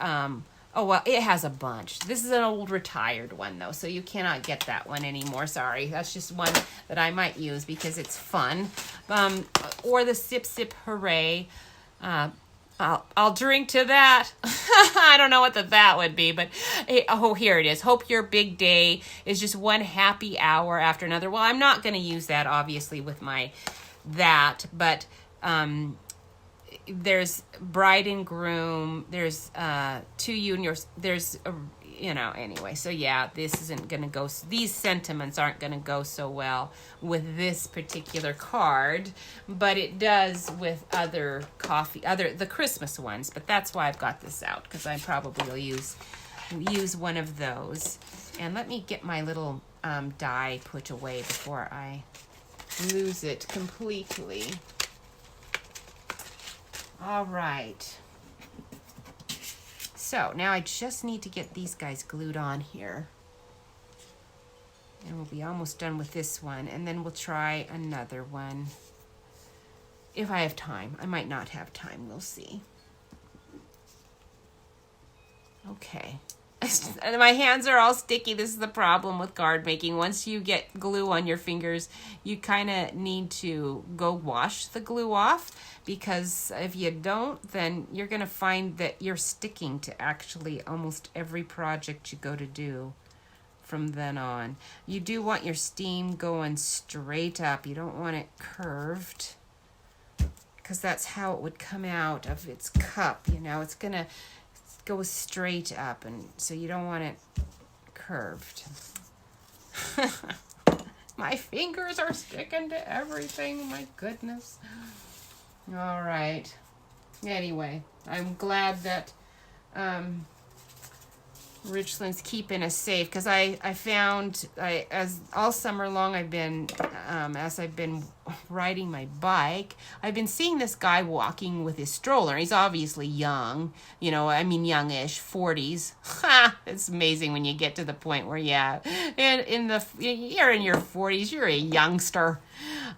Oh, well, it has a bunch. This is an old retired one, though, so you cannot get that one anymore. Sorry. That's just one that I might use because it's fun. Or the Sip Sip Hooray. I'll drink to that. I don't know what that would be, but oh, here it is. Hope your big day is just one happy hour after another. Well, I'm not going to use that, obviously, with that, but there's bride and groom, there's to you and yours, there's anyway, so yeah, this isn't gonna go, these sentiments aren't gonna go so well with this particular card, but it does with the Christmas ones. But that's why I've got this out, because I probably will use one of those. And let me get my little die put away before I lose it completely. All right. So now I just need to get these guys glued on here. And we'll be almost done with this one. And then we'll try another one. If I have time. I might not have time. We'll see. Okay. My hands are all sticky. This is the problem with card making. Once you get glue on your fingers, you kind of need to go wash the glue off, because if you don't, then you're going to find that you're sticking to actually almost every project you go to do from then on. You do want your steam going straight up. You don't want it curved, because that's how it would come out of its cup. It's going to go straight up, and so you don't want it curved. My fingers are sticking to everything. My goodness. All right. Anyway, I'm glad that Richland's keeping us safe, because I found as all summer long I've been as I've been riding my bike, I've been seeing this guy walking with his stroller. He's obviously young, youngish, 40s. It's amazing when you get to the point where you're in your 40s, you're a youngster.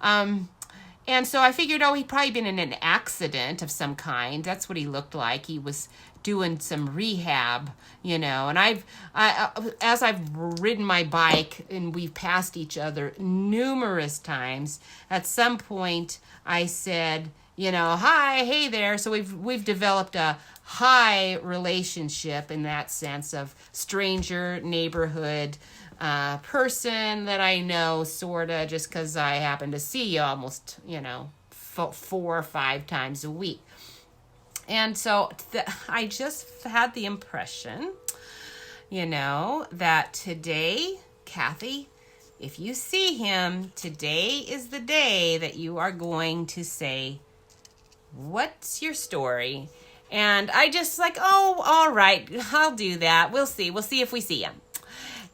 And so I figured, he'd probably been in an accident of some kind. That's what he looked like. He was doing some rehab, and as I've ridden my bike and we've passed each other numerous times, at some point I said, hi, hey there. So we've developed a high relationship in that sense of stranger, neighborhood, person that I know, sorta, just because I happen to see you almost, 4 or 5 times a week. And so I just had the impression, that today, Kathy, if you see him, today is the day that you are going to say, what's your story? And I just all right, I'll do that. We'll see if we see him.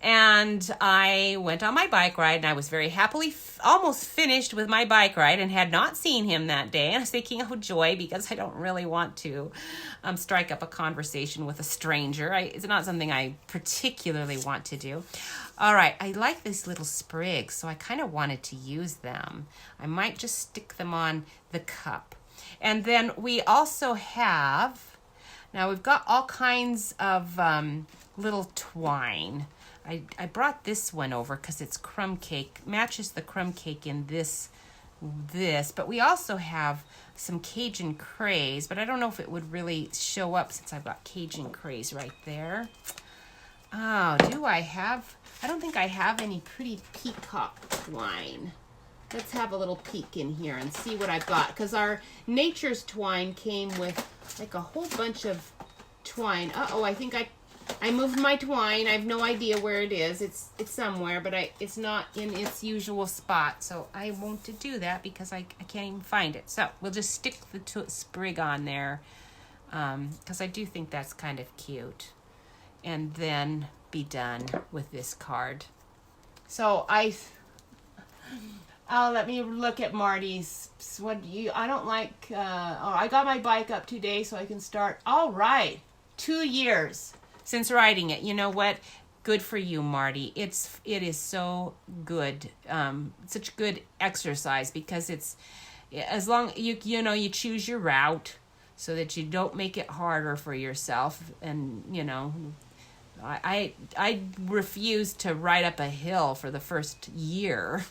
And I went on my bike ride, and I was very happily almost finished with my bike ride and had not seen him that day. And I was thinking, oh, joy, because I don't really want to strike up a conversation with a stranger. It's not something I particularly want to do. All right, I like these little sprigs, so I kind of wanted to use them. I might just stick them on the cup. And then we also have, now we've got all kinds of little twine. I brought this one over because it's crumb cake, matches the crumb cake in this, but we also have some Cajun craze, but I don't know if it would really show up since I've got Cajun craze right there. Oh, I don't think I have any pretty peacock twine. Let's have a little peek in here and see what I've got, because our Nature's twine came with a whole bunch of twine. I think I moved my twine. I have no idea where it is. It's somewhere, but it's not in its usual spot. So I won't do that because I can't even find it. So we'll just stick the sprig on there, because I do think that's kind of cute. And then be done with this card. So let me look at Marty's. I don't like, I got my bike up today so I can start. All right. 2 years since riding it. You know what? Good for you, Marty. It is so good. Such good exercise, because it's, as long you choose your route. so that you don't make it harder for yourself. And, you know, I refused to ride up a hill for the first year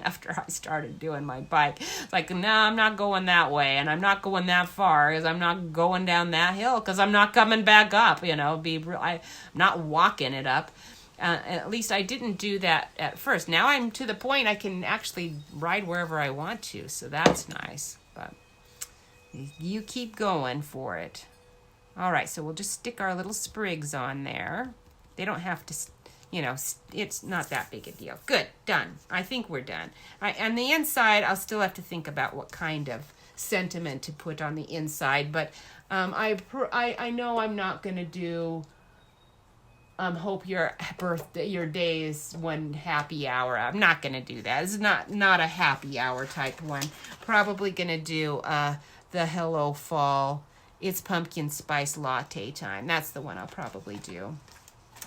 after I started doing my bike. It's like, no, I'm not going that way, and I'm not going that far, because I'm not going down that hill, because I'm not coming back up, you know. I'm not walking it up. At least I didn't do that at first. Now I'm to the point I can actually ride wherever I want to, so that's nice. But you keep going for it. All right, so we'll just stick our little sprigs on there. They don't have to, you know, it's not that big a deal. Good, done. I think we're done. On the inside, I'll still have to think about what kind of sentiment to put on the inside, but I know I'm not going to do hope your day is one happy hour. I'm not going to do that. It's not a happy hour type one. Probably going to do the Hello Fall, it's pumpkin spice latte time. That's the one I'll probably do.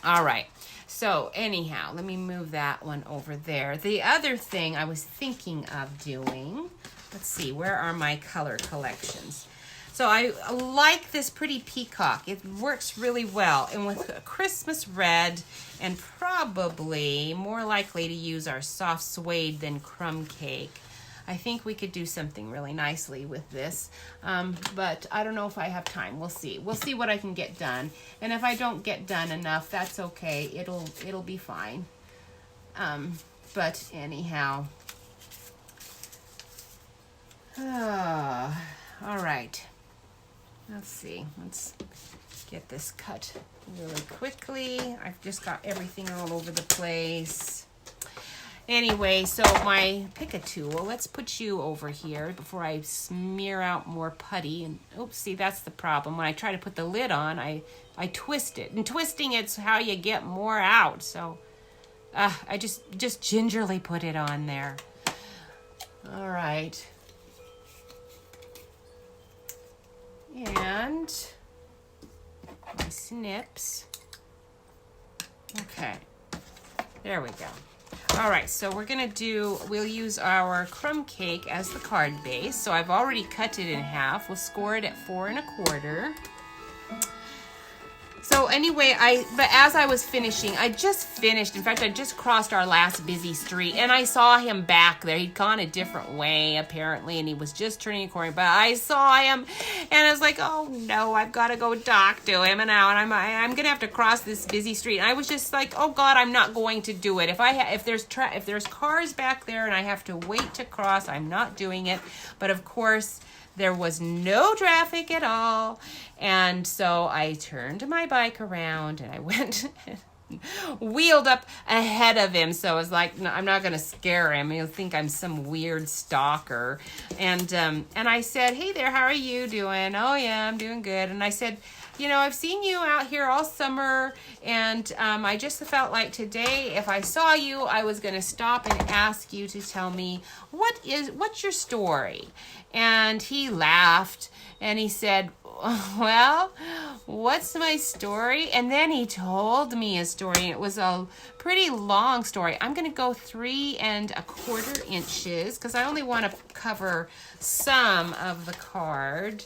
All right. So anyhow, let me move that one over there. The other thing I was thinking of doing, let's see, where are my color collections? So I like this pretty peacock. It works really well. And with a Christmas red, and probably more likely to use our soft suede than crumb cake, I think we could do something really nicely with this. But I don't know if I have time. We'll see. We'll see what I can get done. And if I don't get done enough, that's okay. It'll be fine. But anyhow. All right. Let's see. Let's get this cut really quickly. I've just got everything all over the place. Anyway, so pick a tool. Let's put you over here before I smear out more putty. And oops, see, that's the problem. When I try to put the lid on, I twist it. And twisting it's how you get more out. So I just gingerly put it on there. All right. And my snips. Okay. There we go. All right, so we'll use our crumb cake as the card base. So I've already cut it in half. We'll score it at 4 1/4. So anyway, but as I was finishing, I just finished. In fact, I just crossed our last busy street, and I saw him back there. He'd gone a different way, apparently, and he was just turning a corner. But I saw him, and I was like, oh, no, I've got to go talk to him. And now I'm going to have to cross this busy street. And I was just like, oh, God, I'm not going to do it. If there's cars back there and I have to wait to cross, I'm not doing it. But, of course, there was no traffic at all. And so I turned my bike around and I went wheeled up ahead of him. So I was like, no, I'm not going to scare him. He'll think I'm some weird stalker. And I said, hey there, how are you doing? Oh, yeah, I'm doing good. And I said, you know, I've seen you out here all summer, and I just felt like today, if I saw you, I was going to stop and ask you to tell me, what's your story? And he laughed, and he said, well, what's my story? And then he told me a story. It was a pretty long story. I'm going to go 3 1/4 inches because I only want to cover some of the card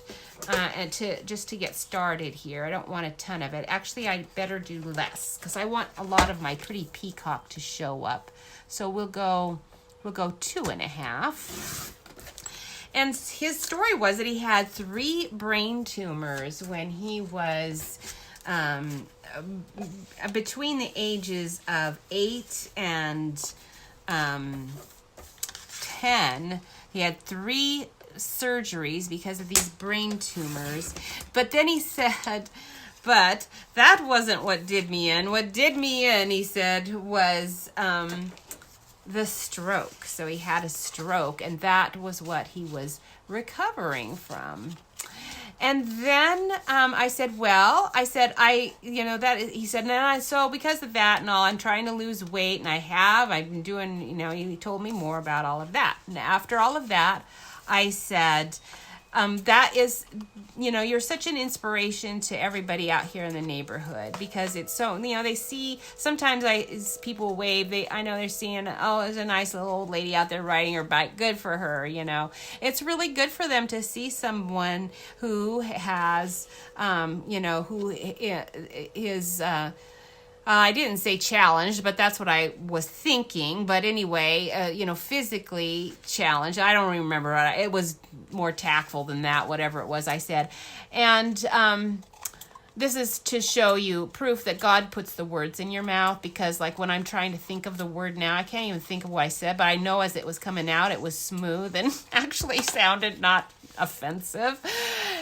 and to get started here. I don't want a ton of it. Actually, I better do less because I want a lot of my pretty peacock to show up. So we'll go 2 1/2. And his story was that he had 3 brain tumors when he was between the ages of 8 and 10. He had 3 surgeries because of these brain tumors. But then he said, but that wasn't what did me in. What did me in, he said, was the stroke. So he had a stroke, and that was what he was recovering from. And then I said, he said, so because of that and all, I'm trying to lose weight, and I've been doing, he told me more about all of that. And after all of that, I said, that is, you're such an inspiration to everybody out here in the neighborhood, because it's so, they see, sometimes people wave, I know they're seeing, oh, there's a nice little old lady out there riding her bike, good for her, It's really good for them to see someone who has, who is, I didn't say challenged, but that's what I was thinking. But anyway, physically challenged. I don't remember. It was more tactful than that, whatever it was I said. And this is to show you proof that God puts the words in your mouth, because like when I'm trying to think of the word now, I can't even think of what I said, but I know as it was coming out, it was smooth and actually sounded not offensive.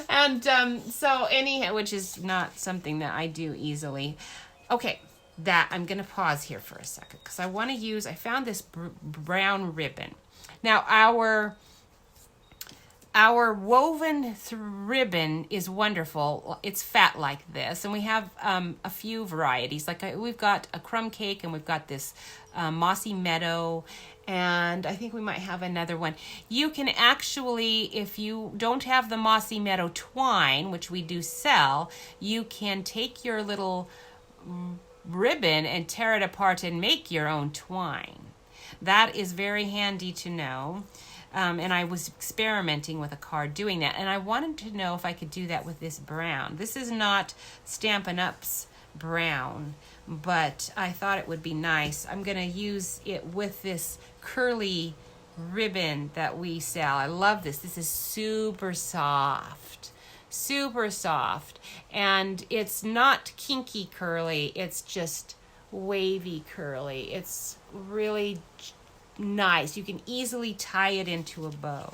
And so anyhow, which is not something that I do easily. Okay. That I'm going to pause here for a second, because I want to use, I found this brown ribbon. Now our woven ribbon is wonderful. It's fat like this, and we have a few varieties. We've got a crumb cake, and we've got this mossy meadow, and I think we might have another one. You can actually, if you don't have the mossy meadow twine, which we do sell, you can take your little ribbon and tear it apart and make your own twine. That is very handy to know. And I was experimenting with a card doing that, and I wanted to know if I could do that with this brown. This is not Stampin' Up's brown, but I thought it would be nice. I'm going to use it with this curly ribbon that we sell. I love this. This is super soft. And it's not kinky curly, it's just wavy curly. It's really nice. You can easily tie it into a bow.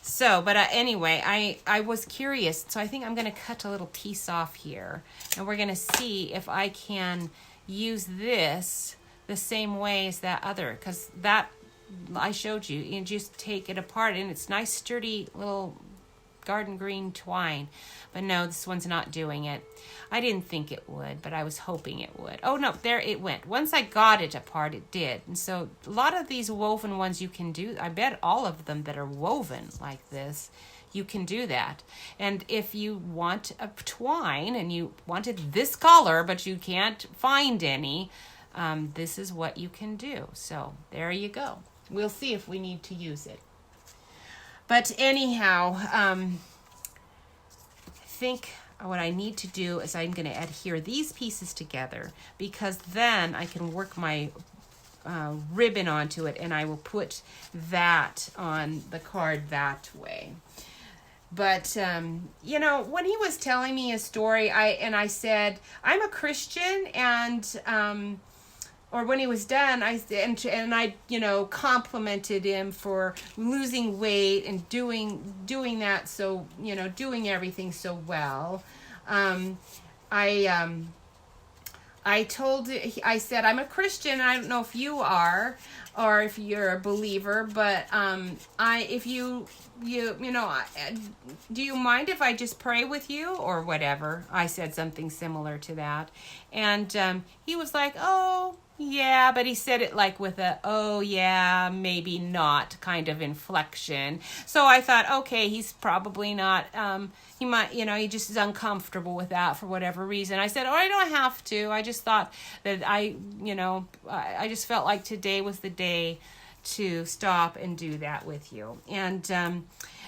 So, but anyway, I was curious, so I think I'm going to cut a little piece off here, and we're going to see if I can use this the same way as that other, because that I showed you. You just take it apart, and it's nice, sturdy little garden green twine. But no, this one's not doing it. I didn't think it would, but I was hoping it would. Oh no, there it went. Once I got it apart, it did. And so a lot of these woven ones you can do, I bet all of them that are woven like this, you can do that. And if you want a twine and you wanted this color, but you can't find any, this is what you can do. So there you go. We'll see if we need to use it. But anyhow, I think what I need to do is I'm going to adhere these pieces together, because then I can work my ribbon onto it, and I will put that on the card that way. But, when he was telling me a story, I said, I'm a Christian, and or when he was done, I complimented him for losing weight and doing that, so doing everything so well. I said, I'm a Christian. I don't know if you are, or if you're a believer, but do you mind if I just pray with you or whatever? I said something similar to that, and he was like, oh. Yeah, but he said it like with a, oh yeah, maybe not kind of inflection. So I thought, okay, he's probably not, he might, he just is uncomfortable with that for whatever reason. I said, oh, I don't have to. I just thought that I just felt like today was the day to stop and do that with you. And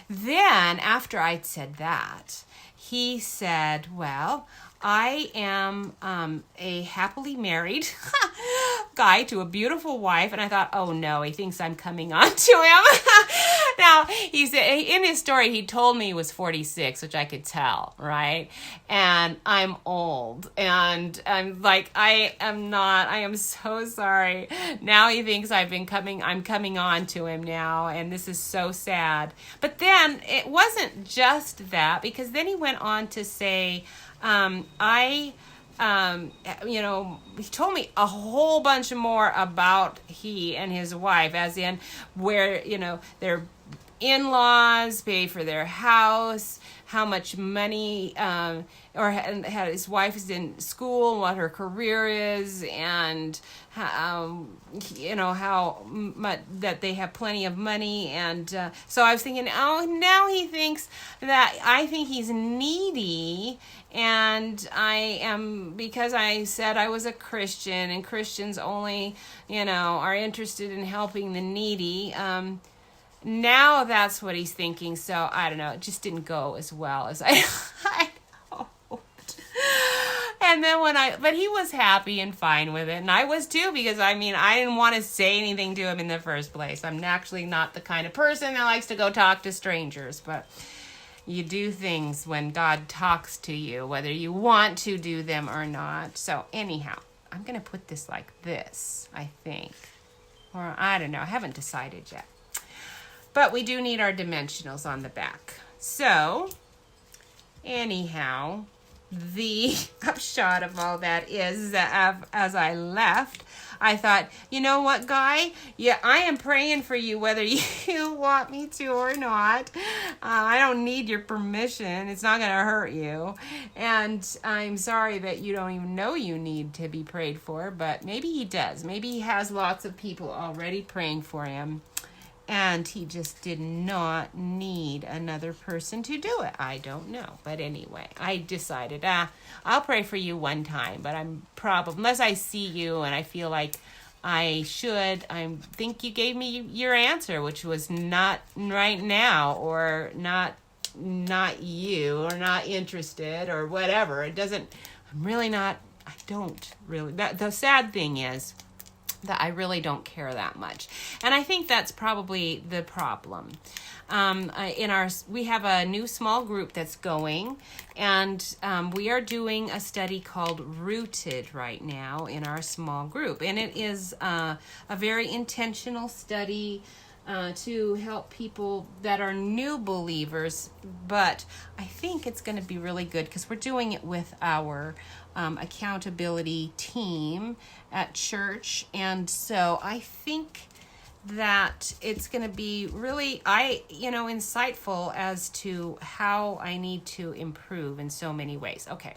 then after I'd said that, he said, well, I am a happily married guy to a beautiful wife. And I thought, oh no, he thinks I'm coming on to him. Now, he said, in his story, he told me he was 46, which I could tell, right? And I'm old. And I'm like, I am not. I am so sorry. Now he thinks I'm coming on to him now. And this is so sad. But then it wasn't just that, because then he went on to say, he told me a whole bunch more about he and his wife, as in where, they're in-laws, pay for their house, how much money, or how his wife is in school, what her career is, and how much that they have plenty of money. And so I was thinking, oh, now he thinks that I think he's needy, and because I said I was a Christian, and Christians only, are interested in helping the needy. Now that's what he's thinking. So I don't know. It just didn't go as well as I hoped. And then but he was happy and fine with it. And I was too, because I didn't want to say anything to him in the first place. I'm actually not the kind of person that likes to go talk to strangers, but you do things when God talks to you, whether you want to do them or not. So anyhow, I'm going to put this like this, I think. Or I don't know. I haven't decided yet. But we do need our dimensionals on the back. So, anyhow, the upshot of all that is that as I left, I thought, you know what, Guy? Yeah, I am praying for you whether you want me to or not. I don't need your permission. It's not going to hurt you. And I'm sorry that you don't even know you need to be prayed for, but maybe he does. Maybe he has lots of people already praying for him. And he just did not need another person to do it. I don't know. But anyway, I decided, I'll pray for you one time. But unless I see you and I feel like I should, I think you gave me your answer, which was not right now, or not you, or not interested, or whatever. The sad thing is, that I really don't care that much. And I think that's probably the problem. We have a new small group that's going, and we are doing a study called Rooted right now in our small group. And it is a very intentional study to help people that are new believers, but I think it's going to be really good because we're doing it with our accountability team at church, and so I think that it's going to be really insightful as to how I need to improve in so many ways. Okay,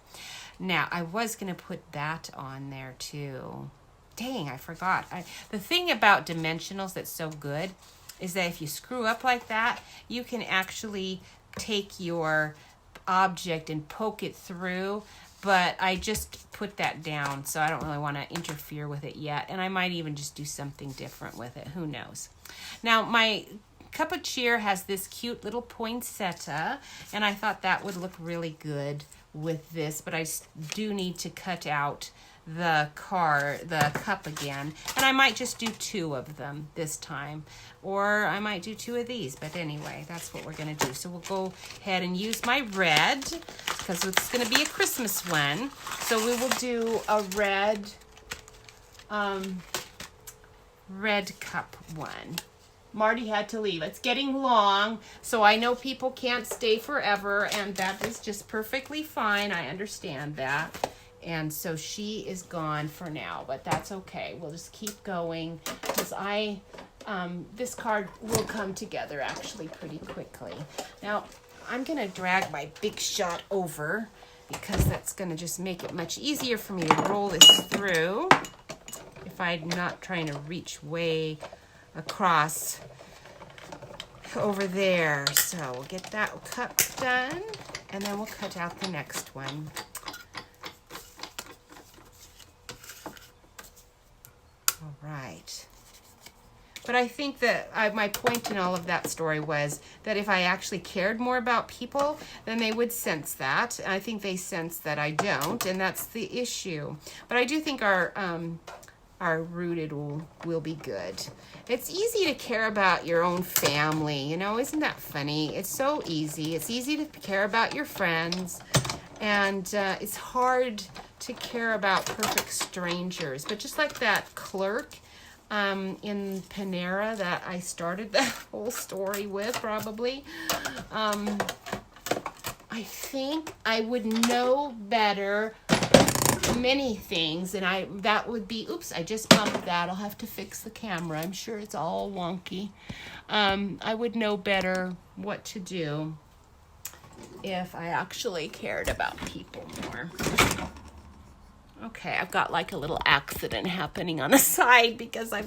now I was going to put that on there too. Dang, I forgot. The thing about dimensionals that's so good is that if you screw up like that, you can actually take your object and poke it through. But I just put that down, so I don't really want to interfere with it yet. And I might even just do something different with it. Who knows? Now, my cup of cheer has this cute little poinsettia, and I thought that would look really good with this. But I do need to cut out the cup again. And I might just do 2 of them this time. Or I might do 2 of these. But anyway, that's what we're going to do. So we'll go ahead and use my red, because it's going to be a Christmas one. So we will do a red cup one. Marty had to leave. It's getting long, so I know people can't stay forever, and that is just perfectly fine. I understand that. And so she is gone for now, but that's okay. We'll just keep going, because this card will come together actually pretty quickly. Now, I'm going to drag my big shot over, because that's going to just make it much easier for me to roll this through if I'm not trying to reach way across over there. So we'll get that cup done, and then we'll cut out the next one. All right. But I think that my point in all of that story was that if I actually cared more about people, then they would sense that. And I think they sense that I don't, and that's the issue. But I do think our Rooted will be good. It's easy to care about your own family, isn't that funny? It's so easy. It's easy to care about your friends, and it's hard to care about perfect strangers. But just like that clerk in Panera that I started that whole story with, probably, I think I would know better many things, and that would be, oops, I just bumped that. I'll have to fix the camera. I'm sure it's all wonky. I would know better what to do if I actually cared about people more. Okay, I've got like a little accident happening on the side because I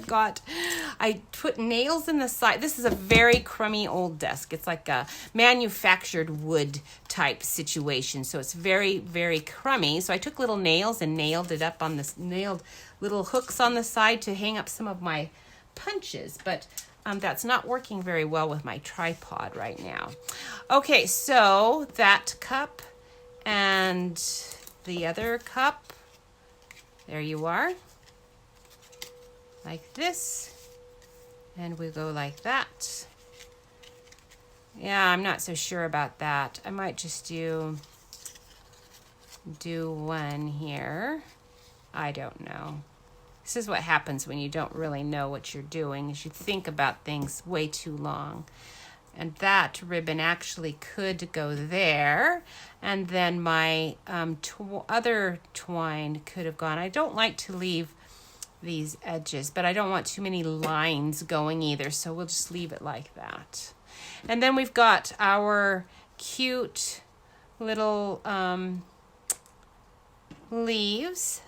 put nails in the side. This is a very crummy old desk. It's like a manufactured wood type situation. So it's very, very crummy. So I took little nails and nailed it up on this, nailed little hooks on the side to hang up some of my punches. But that's not working very well with my tripod right now. Okay, so that cup and the other cup. There you are, like this, and we go like that. Yeah, I'm not so sure about that. I might just do one here. I don't know. This is what happens when you don't really know what you're doing, is you think about things way too long. And that ribbon actually could go there. And then my other twine could have gone. I don't like to leave these edges, but I don't want too many lines going either. So we'll just leave it like that. And then we've got our cute little leaves.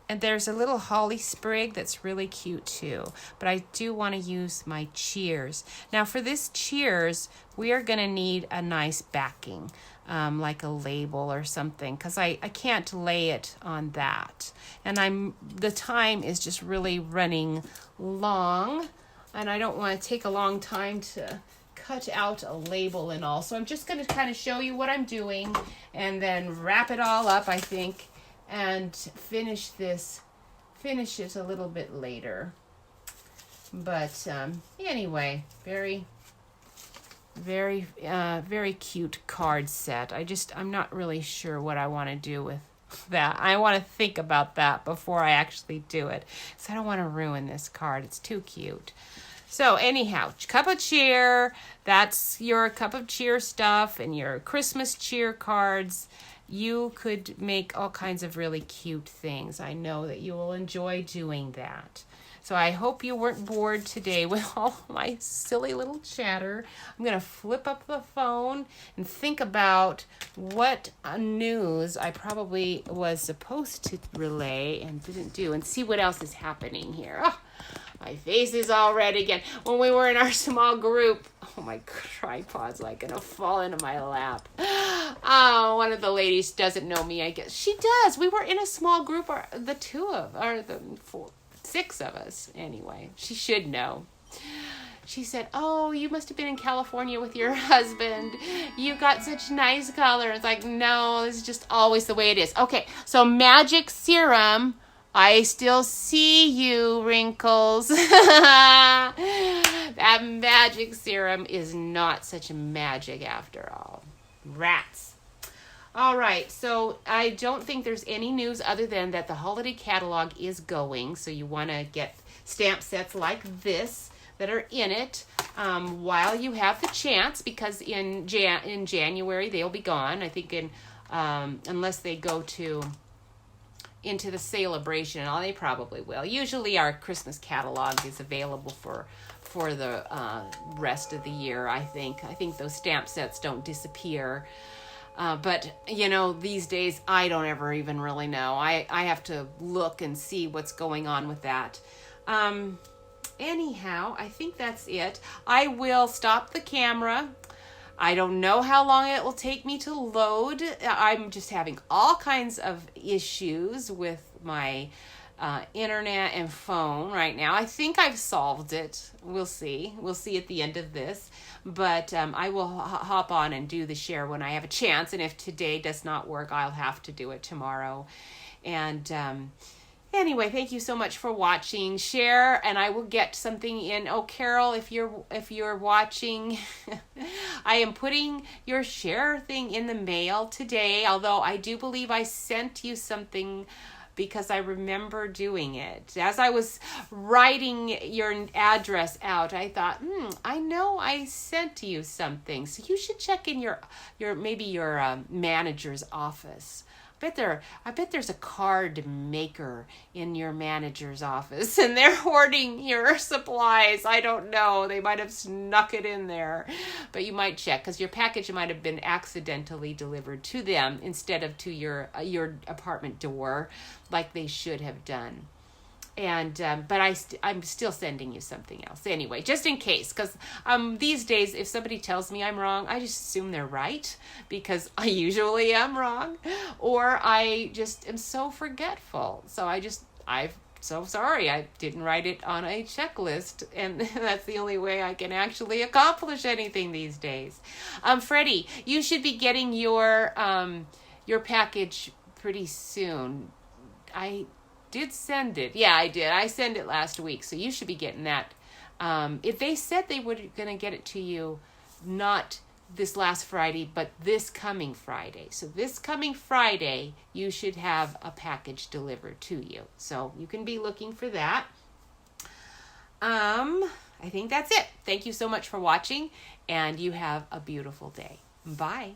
And there's a little holly sprig that's really cute too. But I do want to use my cheers. Now for this cheers, we are going to need a nice backing, like a label or something, because I can't lay it on that. And the time is just really running long, and I don't want to take a long time to cut out a label and all. So I'm just going to kind of show you what I'm doing and then wrap it all up, I think, and finish it a little bit later. But anyway, very, very, very cute card set. I'm not really sure what I want to do with that. I want to think about that before I actually do it, so I don't want to ruin this card. It's too cute. So anyhow, cup of cheer, that's your cup of cheer stuff and your Christmas cheer cards. You could make all kinds of really cute things. I know that you will enjoy doing that. So I hope you weren't bored today with all my silly little chatter. I'm going to flip up the phone and think about what news I probably was supposed to relay and didn't do, and see what else is happening here. Oh, my face is all red again. When we were in our small group, oh, my tripod's like going to fall into my lap. Oh, one of the ladies doesn't know me, I guess. She does. We were in a small group, or the six of us anyway. She should know. She said, oh, you must have been in California with your husband. You got such nice colors. Like, no, this is just always the way it is. Okay, so magic serum. I still see you, wrinkles. That magic serum is not such magic after all. Rats. All right, so I don't think there's any news other than that the holiday catalog is going. So you want to get stamp sets like this that are in it while you have the chance, because in January they'll be gone. I think unless they go into the celebration and all, they probably will. Usually our Christmas catalog is available for the rest of the year, I think. I think those stamp sets don't disappear. But, these days I don't ever even really know. I have to look and see what's going on with that. Anyhow, I think that's it. I will stop the camera. I don't know how long it will take me to load. I'm just having all kinds of issues with my internet and phone right now. I think I've solved it. We'll see. We'll see at the end of this. But I will hop on and do the share when I have a chance. And if today does not work, I'll have to do it tomorrow. And anyway, thank you so much for watching. Share, and I will get something in. Oh, Carol, if you're watching, I am putting your share thing in the mail today. Although I do believe I sent you something because I remember doing it. As I was writing your address out, I thought, I know I sent you something. So you should check in your manager's office. I bet there's a card maker in your manager's office and they're hoarding your supplies. I don't know. They might have snuck it in there, but you might check because your package might have been accidentally delivered to them instead of to your apartment door like they should have done. And but I'm still sending you something else anyway, just in case, because these days if somebody tells me I'm wrong, I just assume they're right because I usually am wrong, or I just am so forgetful. So I'm so sorry I didn't write it on a checklist, and that's the only way I can actually accomplish anything these days. Freddie, you should be getting your package pretty soon. I did send it. Yeah, I did. I sent it last week, so you should be getting that. If they said they were going to get it to you, not this last Friday, but this coming Friday. So this coming Friday, you should have a package delivered to you. So you can be looking for that. I think that's it. Thank you so much for watching, and you have a beautiful day. Bye.